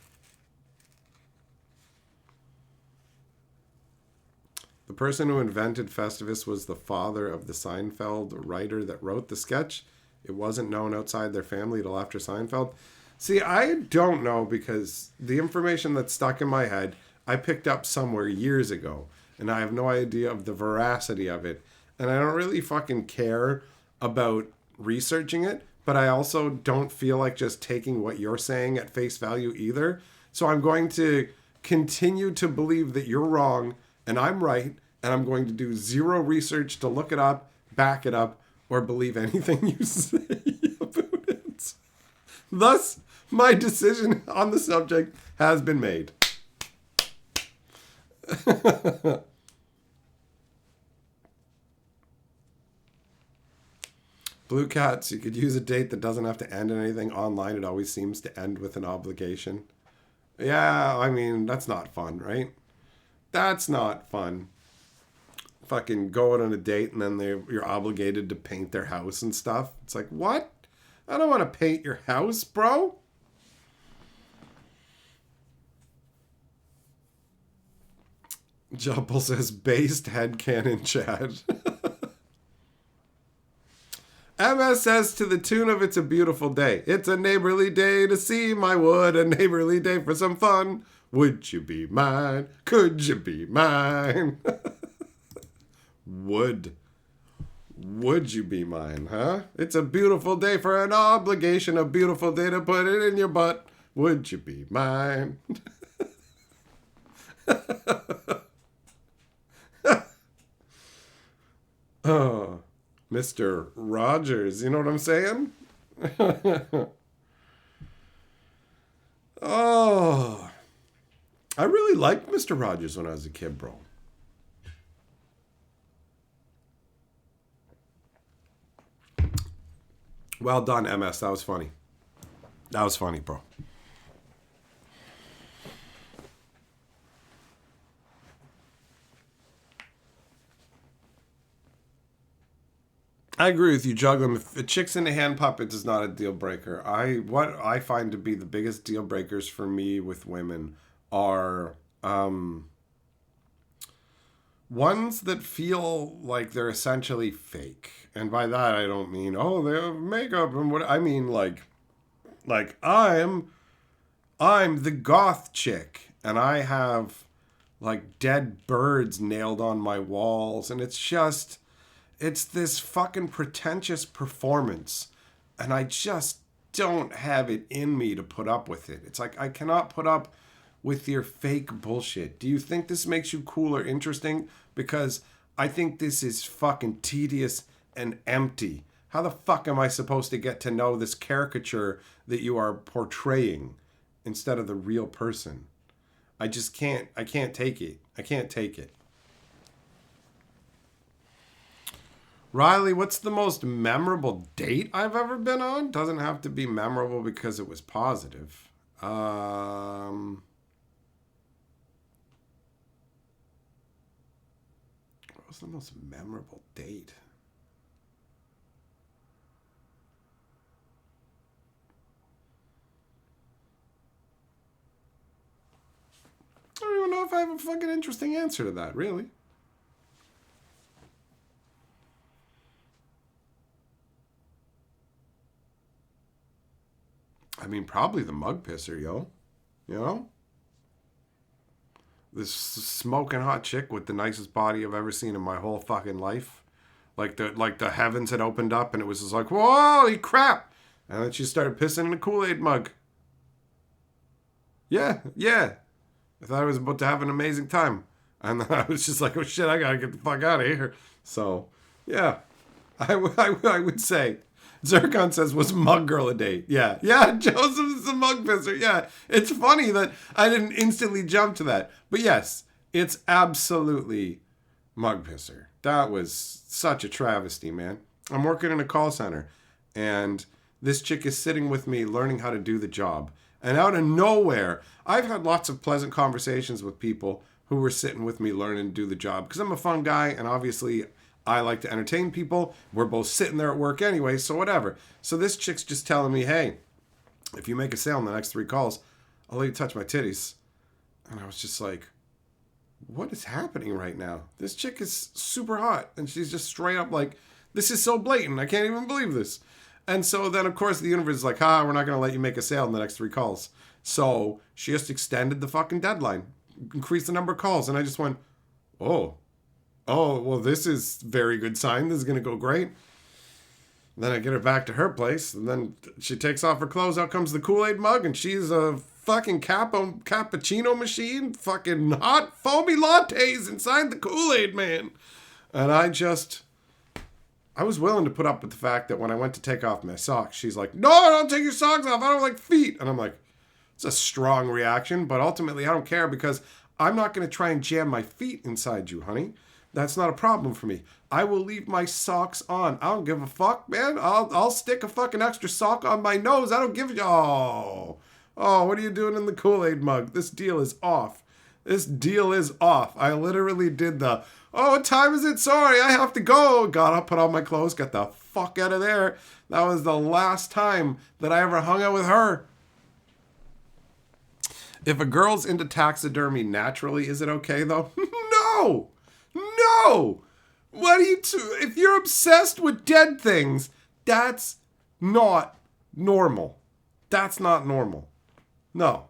The person who invented Festivus was the father of the Seinfeld writer that wrote the sketch. It wasn't known outside their family till after Seinfeld. See, I don't know because the information that's stuck in my head, I picked up somewhere years ago, and I have no idea of the veracity of it. And I don't really fucking care about researching it, but I also don't feel like just taking what you're saying at face value either. So I'm going to continue to believe that you're wrong and I'm right, and I'm going to do zero research to look it up, back it up, or believe anything you say about it. Thus, my decision on the subject has been made. Blue Cats, you could use a date that doesn't have to end in anything. Online, it always seems to end with an obligation. Yeah, I mean, that's not fun, right? That's not fun. Fucking go out on a date and then you're obligated to paint their house and stuff. It's like, what? I don't want to paint your house, bro. Jumble says, based headcanon Chad. MS says to the tune of It's a Beautiful Day. It's a neighborly day to see my wood, a neighborly day for some fun. Would you be mine? Could you be mine? Would you be mine, huh? It's a beautiful day for an obligation, a beautiful day to put it in your butt. Would you be mine? Oh, Mr. Rogers, you know what I'm saying? Oh, I really liked Mr. Rogers when I was a kid, bro. Well done, MS. That was funny. That was funny, bro. I agree with you, Juggling. If a chicks in a hand puppet is not a deal breaker. What I find to be the biggest deal breakers for me with women are ones that feel like they're essentially fake. And by that I don't mean, oh, they have makeup and what I mean like I'm the goth chick and I have like dead birds nailed on my walls and it's this fucking pretentious performance and I just don't have it in me to put up with it. It's like I cannot put up with your fake bullshit. Do you think this makes you cool or interesting? Because I think this is fucking tedious and empty. How the fuck am I supposed to get to know this caricature that you are portraying instead of the real person? I just can't. I can't take it. I can't take it. Riley, what's the most memorable date I've ever been on? Doesn't have to be memorable because it was positive. What was the most memorable date? I don't even know if I have a fucking interesting answer to that, really. I mean, probably the mug pisser, yo. You know? this smoking hot chick with the nicest body I've ever seen in my whole fucking life. Like the heavens had opened up and it was just like, holy crap! And then she started pissing in a Kool-Aid mug. Yeah. I thought I was about to have an amazing time. And then I was just like, oh shit, I gotta get the fuck out of here. So, yeah. I would say. Zircon says, was Mug Girl a date? Yeah, Joseph is a mug pisser. Yeah, it's funny that I didn't instantly jump to that. But yes, it's absolutely mug pisser. That was such a travesty, man. I'm working in a call center, and this chick is sitting with me learning how to do the job. And out of nowhere, I've had lots of pleasant conversations with people who were sitting with me learning to do the job. Because I'm a fun guy, and obviously I like to entertain people. We're both sitting there at work anyway, so whatever. So this chick's just telling me, hey, if you make a sale in the next 3 calls, I'll let you touch my titties. And I was just like, what is happening right now? This chick is super hot. And she's just straight up like, this is so blatant. I can't even believe this. And so then, of course, the universe is like, we're not going to let you make a sale in the next 3 calls. So she just extended the fucking deadline, increased the number of calls. And I just went, oh, well, this is very good sign. This is going to go great. Then I get her back to her place, and then she takes off her clothes. Out comes the Kool-Aid mug, and she's a fucking cappuccino machine. Fucking hot, foamy lattes inside the Kool-Aid, man. And I was willing to put up with the fact that when I went to take off my socks, she's like, no, don't take your socks off. I don't like feet. And I'm like, it's a strong reaction, but ultimately I don't care because I'm not going to try and jam my feet inside you, honey. That's not a problem for me. I will leave my socks on. I don't give a fuck, man. I'll stick a fucking extra sock on my nose. I don't give a... Oh, what are you doing in the Kool-Aid mug? This deal is off. I literally did the, what time is it? Sorry, I have to go. Got up, put on my clothes, got the fuck out of there. That was the last time that I ever hung out with her. If a girl's into taxidermy naturally, is it okay though? No! What are you if you're obsessed with dead things, that's not normal. No.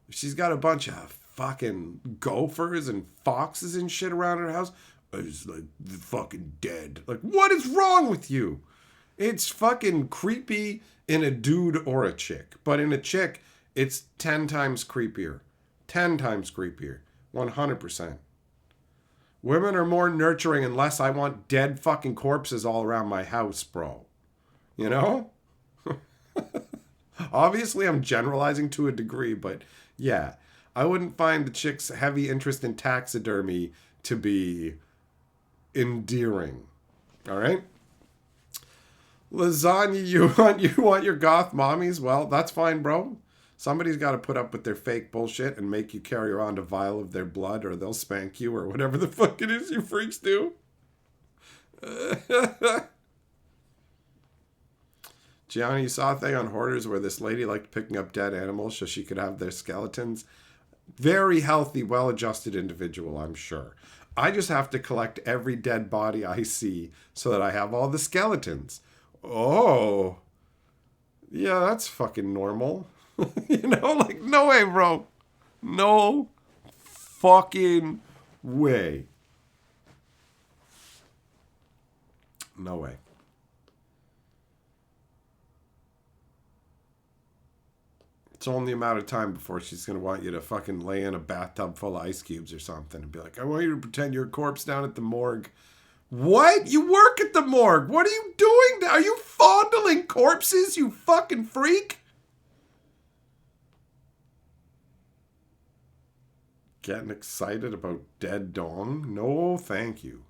If she's got a bunch of fucking gophers and foxes and shit around her house, it's like the fucking dead. Like, what is wrong with you? It's fucking creepy in a dude or a chick. But in a chick, it's 10 times creepier. 100%. Women are more nurturing unless I want dead fucking corpses all around my house, bro. You know? Obviously, I'm generalizing to a degree, but yeah. I wouldn't find the chick's heavy interest in taxidermy to be endearing. All right? Lasagna, you want your goth mommies? Well, that's fine, bro. Somebody's got to put up with their fake bullshit and make you carry around a vial of their blood, or they'll spank you, or whatever the fuck it is you freaks do. Gianni, you saw a thing on Hoarders where this lady liked picking up dead animals so she could have their skeletons. Very healthy, well-adjusted individual, I'm sure. I just have to collect every dead body I see so that I have all the skeletons. Oh. Yeah, that's fucking normal. You know, like, no way, bro. No fucking way. No way. It's only a matter of time before she's going to want you to fucking lay in a bathtub full of ice cubes or something and be like, I want you to pretend you're a corpse down at the morgue. What? You work at the morgue. What are you doing? Are you fondling corpses, you fucking freak? Getting excited about dead dong? No, thank you.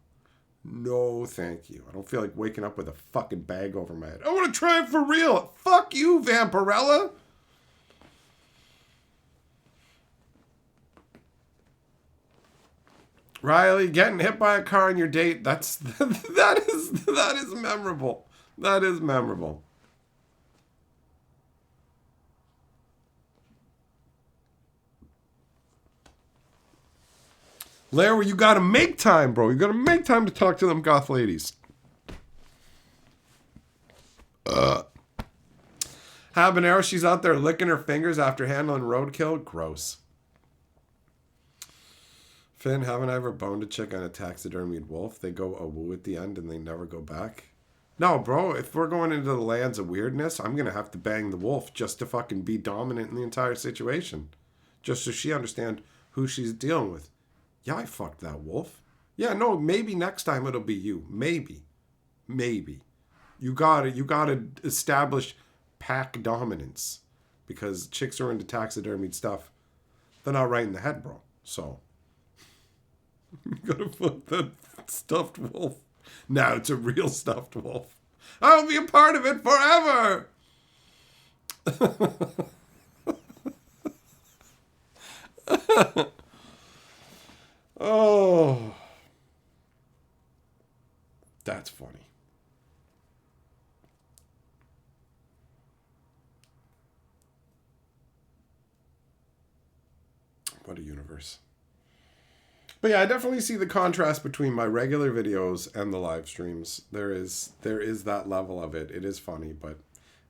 No, thank you. I don't feel like waking up with a fucking bag over my head. I want to try it for real. Fuck you, Vampirella. Riley, getting hit by a car on your date, that is memorable. That is memorable. Larry, you gotta make time, bro. You gotta make time to talk to them goth ladies. Habanero, she's out there licking her fingers after handling roadkill. Gross. Finn, haven't I ever boned a chick on a taxidermied wolf? They go a woo at the end and they never go back. No, bro, if we're going into the lands of weirdness, I'm going to have to bang the wolf just to fucking be dominant in the entire situation. Just so she understand who she's dealing with. Yeah, I fucked that wolf. Yeah, no, maybe next time it'll be you. Maybe. You gotta establish pack dominance. Because chicks are into taxidermied stuff. They're not right in the head, bro. So, you gotta fuck that stuffed wolf. Now it's a real stuffed wolf. I'll be a part of it forever. Oh, that's funny. What a universe. But yeah, I definitely see the contrast between my regular videos and the live streams. There is that level of it. It is funny, but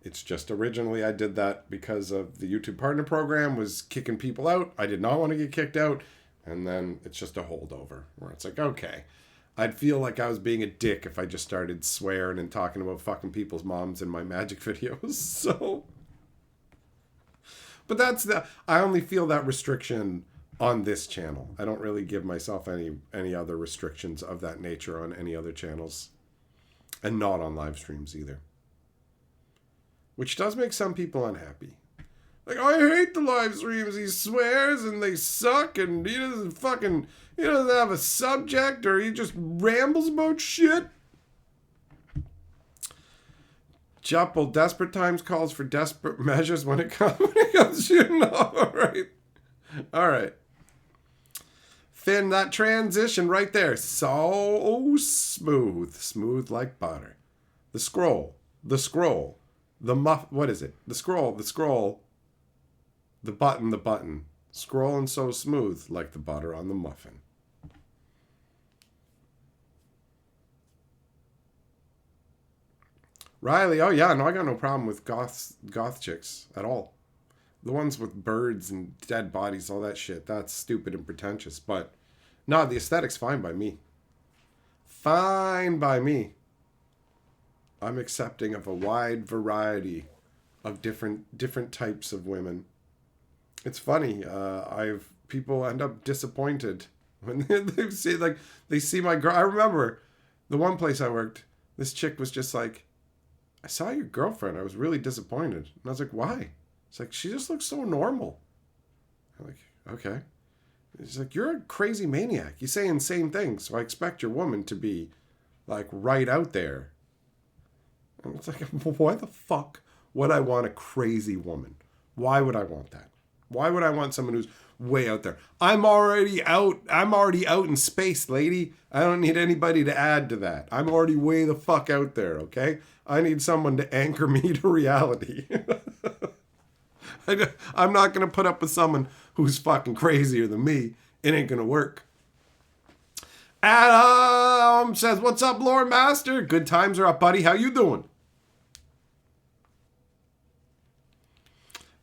it's just originally I did that because of the YouTube Partner Program was kicking people out. I did not want to get kicked out. And then it's just a holdover where it's like, okay. I'd feel like I was being a dick if I just started swearing and talking about fucking people's moms in my magic videos. So, but I only feel that restriction on this channel. I don't really give myself any other restrictions of that nature on any other channels. And not on live streams either. Which does make some people unhappy. Like, I hate the live streams. He swears and they suck and he doesn't have a subject or he just rambles about shit. Juppel, desperate times calls for desperate measures when it comes to you. All right. Finn, that transition right there. So smooth. Smooth like butter. The scroll. What is it? The scroll. The button. Scrolling so smooth like the butter on the muffin. Riley, oh yeah, no, I got no problem with goth chicks at all. The ones with birds and dead bodies, all that shit, that's stupid and pretentious. But no, the aesthetic's fine by me. Fine by me. I'm accepting of a wide variety of different types of women. It's funny. People end up disappointed when they see my girl. I remember the one place I worked. This chick was just like, "I saw your girlfriend. I was really disappointed." And I was like, "Why?" It's like, "She just looks so normal." I'm like, "Okay." She's like, "You're a crazy maniac. You say insane things, so I expect your woman to be like right out there." And it's like, why the fuck would I want a crazy woman? Why would I want that? Why would I want someone who's way out there? I'm already out in space, lady. I don't need anybody to add to that. I'm already way the fuck out there, okay? I need someone to anchor me to reality. I'm not going to put up with someone who's fucking crazier than me. It ain't going to work. Adam says, "What's up, Lore Master? Good times are up, buddy. How you doing?"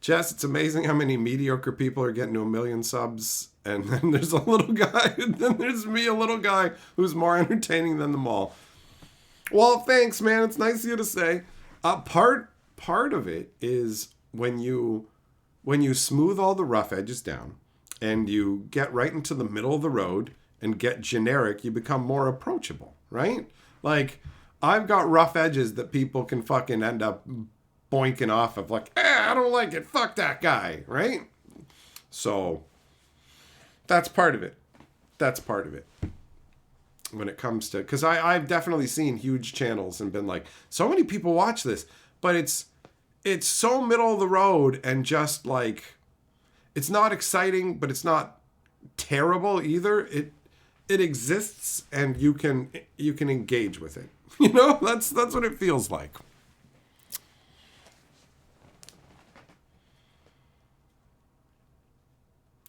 Jess, it's amazing how many mediocre people are getting to 1 million subs. And then there's a little guy, and then there's me, a little guy, who's more entertaining than them all. Well, thanks, man. It's nice of you to say. Part of it is when you smooth all the rough edges down and you get right into the middle of the road and get generic, you become more approachable, right? Like, I've got rough edges that people can fucking end up boinking off of, like, I don't like it, fuck that guy, right? So that's part of it. When it comes to, because I've definitely seen huge channels and been like, so many people watch this, but it's so middle of the road and just like, it's not exciting, but it's not terrible either. It exists and you can engage with it. You know, that's what it feels like.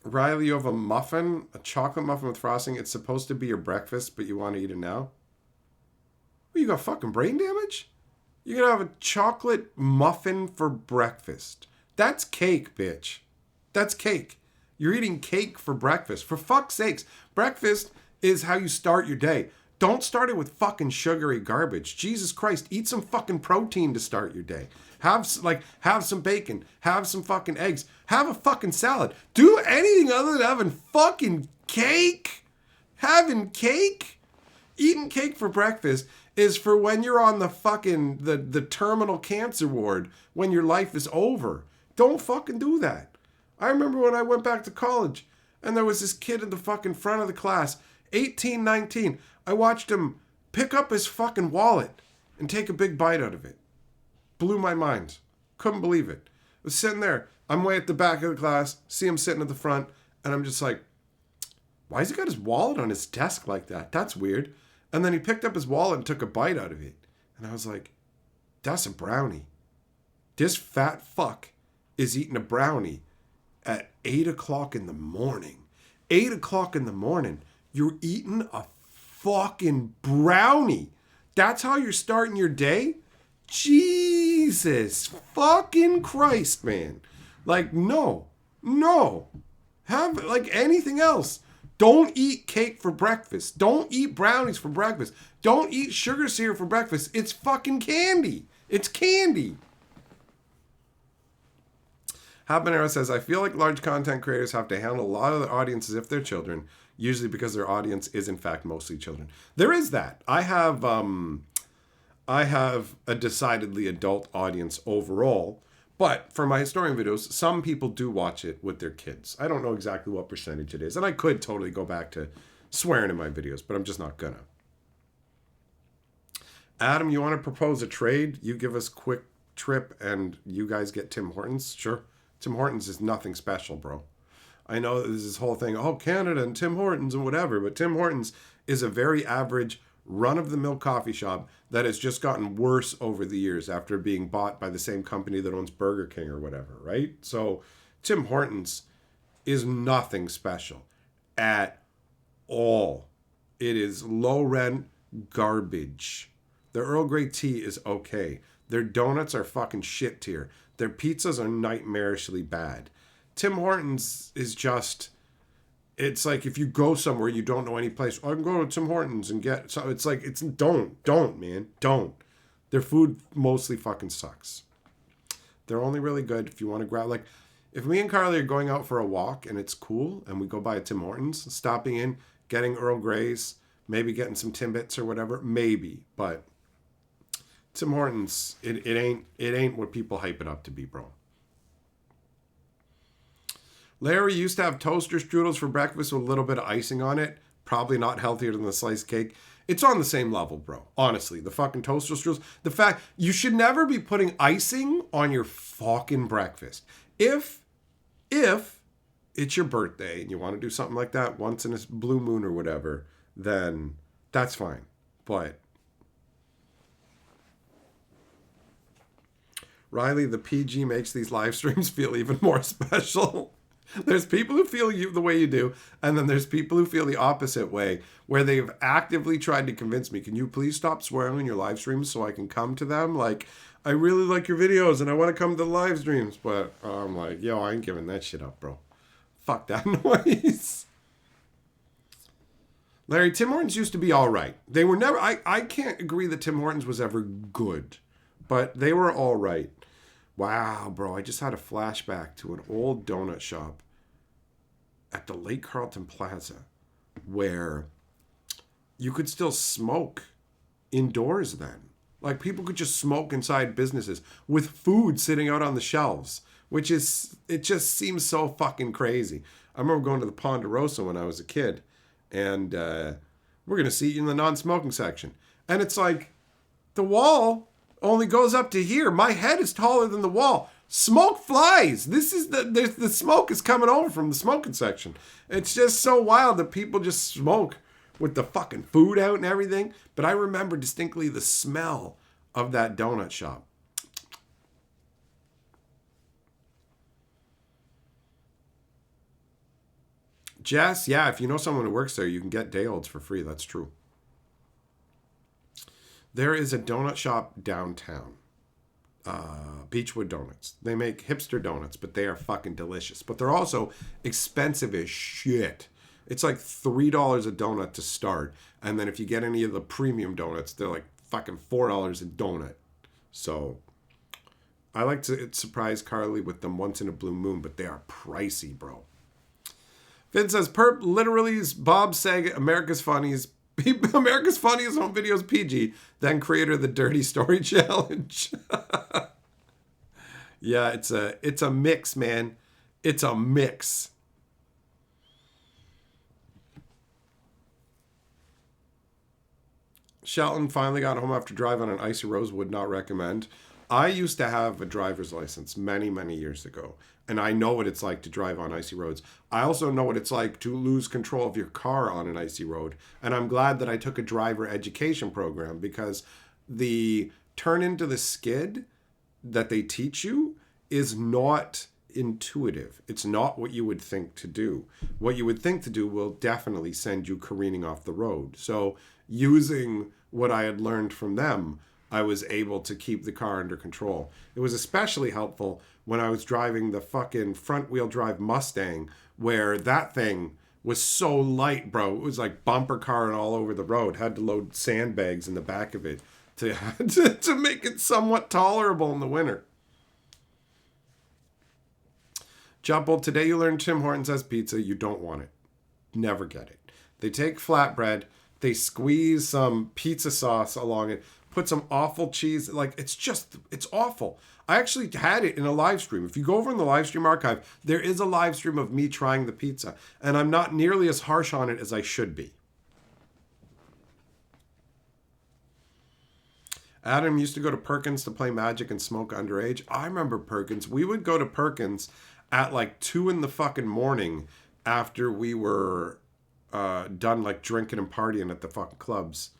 Riley, you have a muffin, a chocolate muffin with frosting. It's supposed to be your breakfast, but you want to eat it now? Well, you got fucking brain damage? You're going to have a chocolate muffin for breakfast. That's cake, bitch. That's cake. You're eating cake for breakfast. For fuck's sakes. Breakfast is how you start your day. Don't start it with fucking sugary garbage. Jesus Christ, eat some fucking protein to start your day. Have some bacon. Have some fucking eggs. Have a fucking salad. Do anything other than having fucking cake. Having cake. Eating cake for breakfast is for when you're on the fucking, the terminal cancer ward, when your life is over. Don't fucking do that. I remember when I went back to college and there was this kid in the fucking front of the class, 18, 19. I watched him pick up his fucking wallet and take a big bite out of it. Blew my mind. Couldn't believe it. I was sitting there. I'm way at the back of the class, see him sitting at the front, and I'm just like, why has he got his wallet on his desk like that? That's weird. And then he picked up his wallet and took a bite out of it. And I was like, that's a brownie. This fat fuck is eating a brownie at 8 o'clock in the morning. 8 o'clock in the morning. You're eating a fucking brownie. That's how you're starting your day? Jesus fucking Christ, man. Like, no. Have, like, anything else. Don't eat cake for breakfast. Don't eat brownies for breakfast. Don't eat sugar syrup for breakfast. It's fucking candy. It's candy. Habanero says, I feel like large content creators have to handle a lot of their audiences if they're children, usually because their audience is in fact mostly children. There is that. I have a decidedly adult audience overall, but for my historian videos, some people do watch it with their kids. I don't know exactly what percentage it is, and I could totally go back to swearing in my videos, but I'm just not gonna. Adam, you want to propose a trade? You give us Quick Trip and you guys get Tim Hortons? Sure. Tim Hortons is nothing special, bro. I know there's this whole thing, oh, Canada and Tim Hortons and whatever, but Tim Hortons is a very average, run-of-the-mill coffee shop that has just gotten worse over the years after being bought by the same company that owns Burger King or whatever, right? So Tim Hortons is nothing special at all. It is low-rent garbage. Their Earl Grey tea is okay. Their donuts are fucking shit tier. Their pizzas are nightmarishly bad. Tim Hortons is just, it's like if you go somewhere you don't know any place, I can go to Tim Hortons and get, so it's like, it's, don't, man, don't. Their food mostly fucking sucks. They're only really good if you want to grab, like, if me and Carly are going out for a walk and it's cool and we go by a Tim Hortons, stopping in, getting Earl Greys, maybe getting some Timbits or whatever, maybe, but Tim Hortons, it ain't what people hype it up to be, bro. Larry used to have toaster strudels for breakfast with a little bit of icing on it. Probably not healthier than the sliced cake. It's on the same level, bro. Honestly, the fucking toaster strudels. The fact, you should never be putting icing on your fucking breakfast. If it's your birthday and you want to do something like that once in a blue moon or whatever, then that's fine. But Riley, the PG makes these live streams feel even more special. There's people who feel you the way you do, and then there's people who feel the opposite way, where they've actively tried to convince me, can you please stop swearing in your live streams so I can come to them? Like, I really like your videos and I want to come to the live streams, but I'm like, yo, I ain't giving that shit up, bro. Fuck that noise. Larry, Tim Hortons used to be all right. They were never, I can't agree that Tim Hortons was ever good, but they were all right. Wow, bro, I just had a flashback to an old donut shop at the Lake Carlton Plaza where you could still smoke indoors then. Like, people could just smoke inside businesses with food sitting out on the shelves, which is, it just seems so fucking crazy. I remember going to the Ponderosa when I was a kid, and we're going to see in the non-smoking section. And it's like, the wall only goes up to here. My head is taller than the wall. Smoke flies. This is the smoke is coming over from the smoking section. It's just so wild that people just smoke with the fucking food out and everything. But I remember distinctly the smell of that donut shop. Jess, yeah, if you know someone who works there, you can get day olds for free. That's true. There is a donut shop downtown. Beechwood Donuts. They make hipster donuts, but they are fucking delicious. But they're also expensive as shit. It's like $3 a donut to start. And then if you get any of the premium donuts, they're like fucking $4 a donut. So I like to surprise Carly with them once in a blue moon, but they are pricey, bro. Finn says, Perp literally is Bob Saget, America's Funniest home videos PG, then creator of the Dirty Story Challenge. Yeah, it's a mix, man. It's a mix. Shelton finally got home after drive on an icy road. Would not recommend. I used to have a driver's license many, many years ago, and I know what it's like to drive on icy roads. I also know what it's like to lose control of your car on an icy road, and I'm glad that I took a driver education program, because the turn into the skid that they teach you is not intuitive. It's not what you would think to do. What you would think to do will definitely send you careening off the road. So using what I had learned from them, I was able to keep the car under control. It was especially helpful when I was driving the fucking front wheel drive Mustang, where that thing was so light, bro. It was like bumper car and all over the road. Had to load sandbags in the back of it to make it somewhat tolerable in the winter. Jumble, today you learned Tim Hortons has pizza. You don't want it. Never get it. They take flatbread, they squeeze some pizza sauce along it, put some awful cheese. Like, it's awful. I actually had it in a live stream. If you go over in the live stream archive, there is a live stream of me trying the pizza, and I'm not nearly as harsh on it as I should be. Adam used to go to Perkins to play Magic and smoke underage. I remember Perkins. We would go to Perkins at like 2 in the fucking morning after we were done like drinking and partying at the fucking clubs,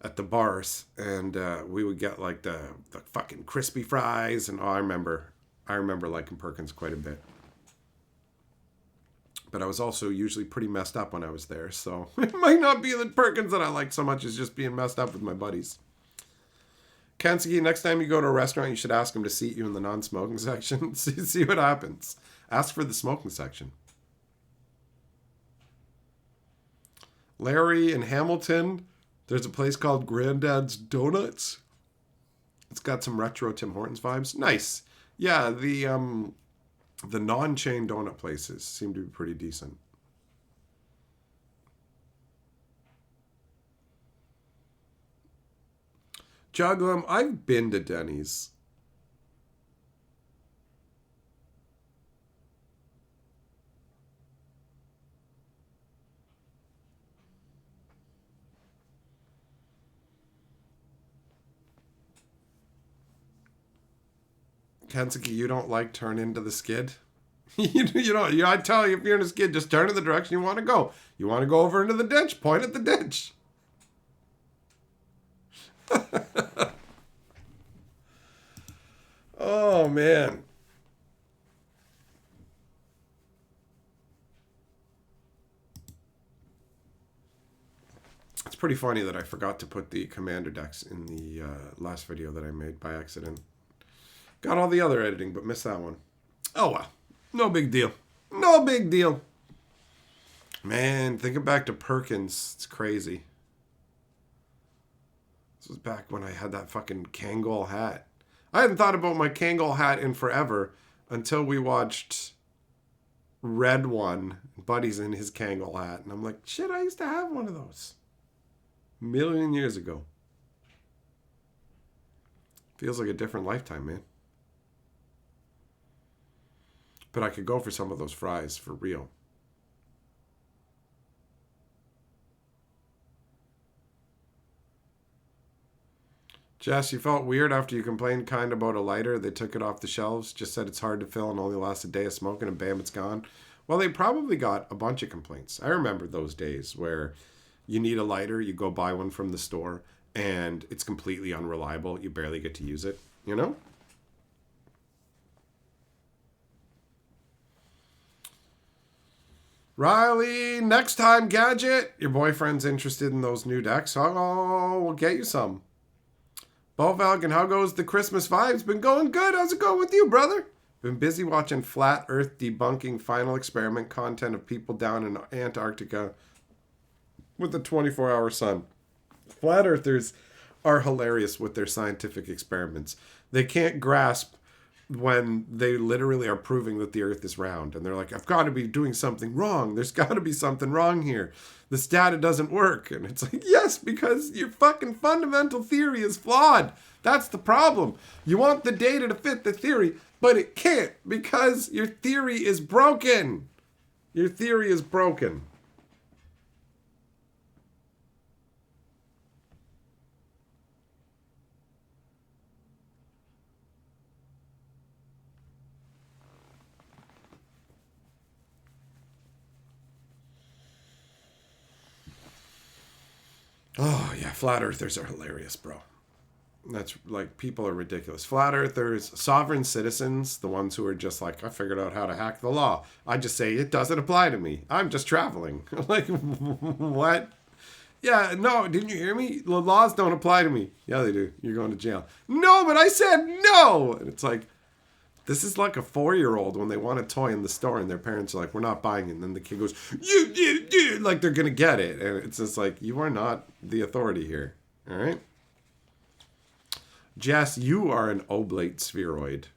at the bars, and we would get like the fucking crispy fries, and I remember liking Perkins quite a bit. But I was also usually pretty messed up when I was there, so it might not be the Perkins that I like so much as just being messed up with my buddies. Kansuki, next time you go to a restaurant, you should ask them to seat you in the non-smoking section. See what happens. Ask for the smoking section. Larry in Hamilton, there's a place called Granddad's Donuts. It's got some retro Tim Hortons vibes. Nice. Yeah, the non-chain donut places seem to be pretty decent. Juglum, I've been to Denny's. Kensuke, you don't like turn into the skid? you don't. I tell you, if you're in a skid, just turn in the direction you want to go. You want to go over into the ditch, point at the ditch. Oh, man. It's pretty funny that I forgot to put the commander decks in the last video that I made by accident. Got all the other editing, but missed that one. Oh, well. No big deal. No big deal. Man, thinking back to Perkins, it's crazy. This was back when I had that fucking Kangol hat. I hadn't thought about my Kangol hat in forever until we watched Red One, Buddy's in his Kangol hat. And I'm like, shit, I used to have one of those. A million years ago. Feels like a different lifetime, man. But I could go for some of those fries for real. Jess, you felt weird after you complained kind about a lighter. They took it off the shelves, just said it's hard to fill and only lasts a day of smoking, and bam, it's gone. Well, they probably got a bunch of complaints. I remember those days where you need a lighter, you go buy one from the store, and it's completely unreliable. You barely get to use it, you know? Riley, next time, Gadget. Your boyfriend's interested in those new decks. Oh, we'll get you some. Bovalg, and how goes the Christmas vibes? Been going good. How's it going with you, brother? Been busy watching Flat Earth debunking final experiment content of people down in Antarctica with the 24-hour sun. Flat Earthers are hilarious with their scientific experiments. They can't grasp when they literally are proving that the earth is round. And they're like, I've got to be doing something wrong. There's got to be something wrong here. This data doesn't work. And it's like, yes, because your fucking fundamental theory is flawed. That's the problem. You want the data to fit the theory, but it can't because your theory is broken. Your theory is broken. Oh, yeah, flat earthers are hilarious, bro. That's like, people are ridiculous. Flat earthers, sovereign citizens, the ones who are just like, I figured out how to hack the law. I just say, it doesn't apply to me. I'm just traveling. Like, what? Yeah, no, didn't you hear me? The laws don't apply to me. Yeah, they do. You're going to jail. No, but I said no. And it's like, this is like a 4-year-old when they want a toy in the store and their parents are like, we're not buying it. And then the kid goes, you, like they're going to get it. And it's just like, you are not the authority here. All right? Jess, you are an oblate spheroid.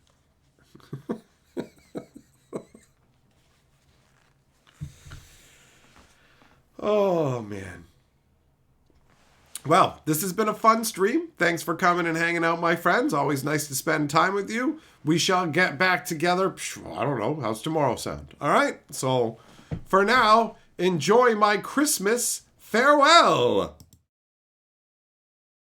Oh, man. Well, this has been a fun stream. Thanks for coming and hanging out, my friends. Always nice to spend time with you. We shall get back together. I don't know. How's tomorrow sound? All right. So for now, enjoy my Christmas. Farewell.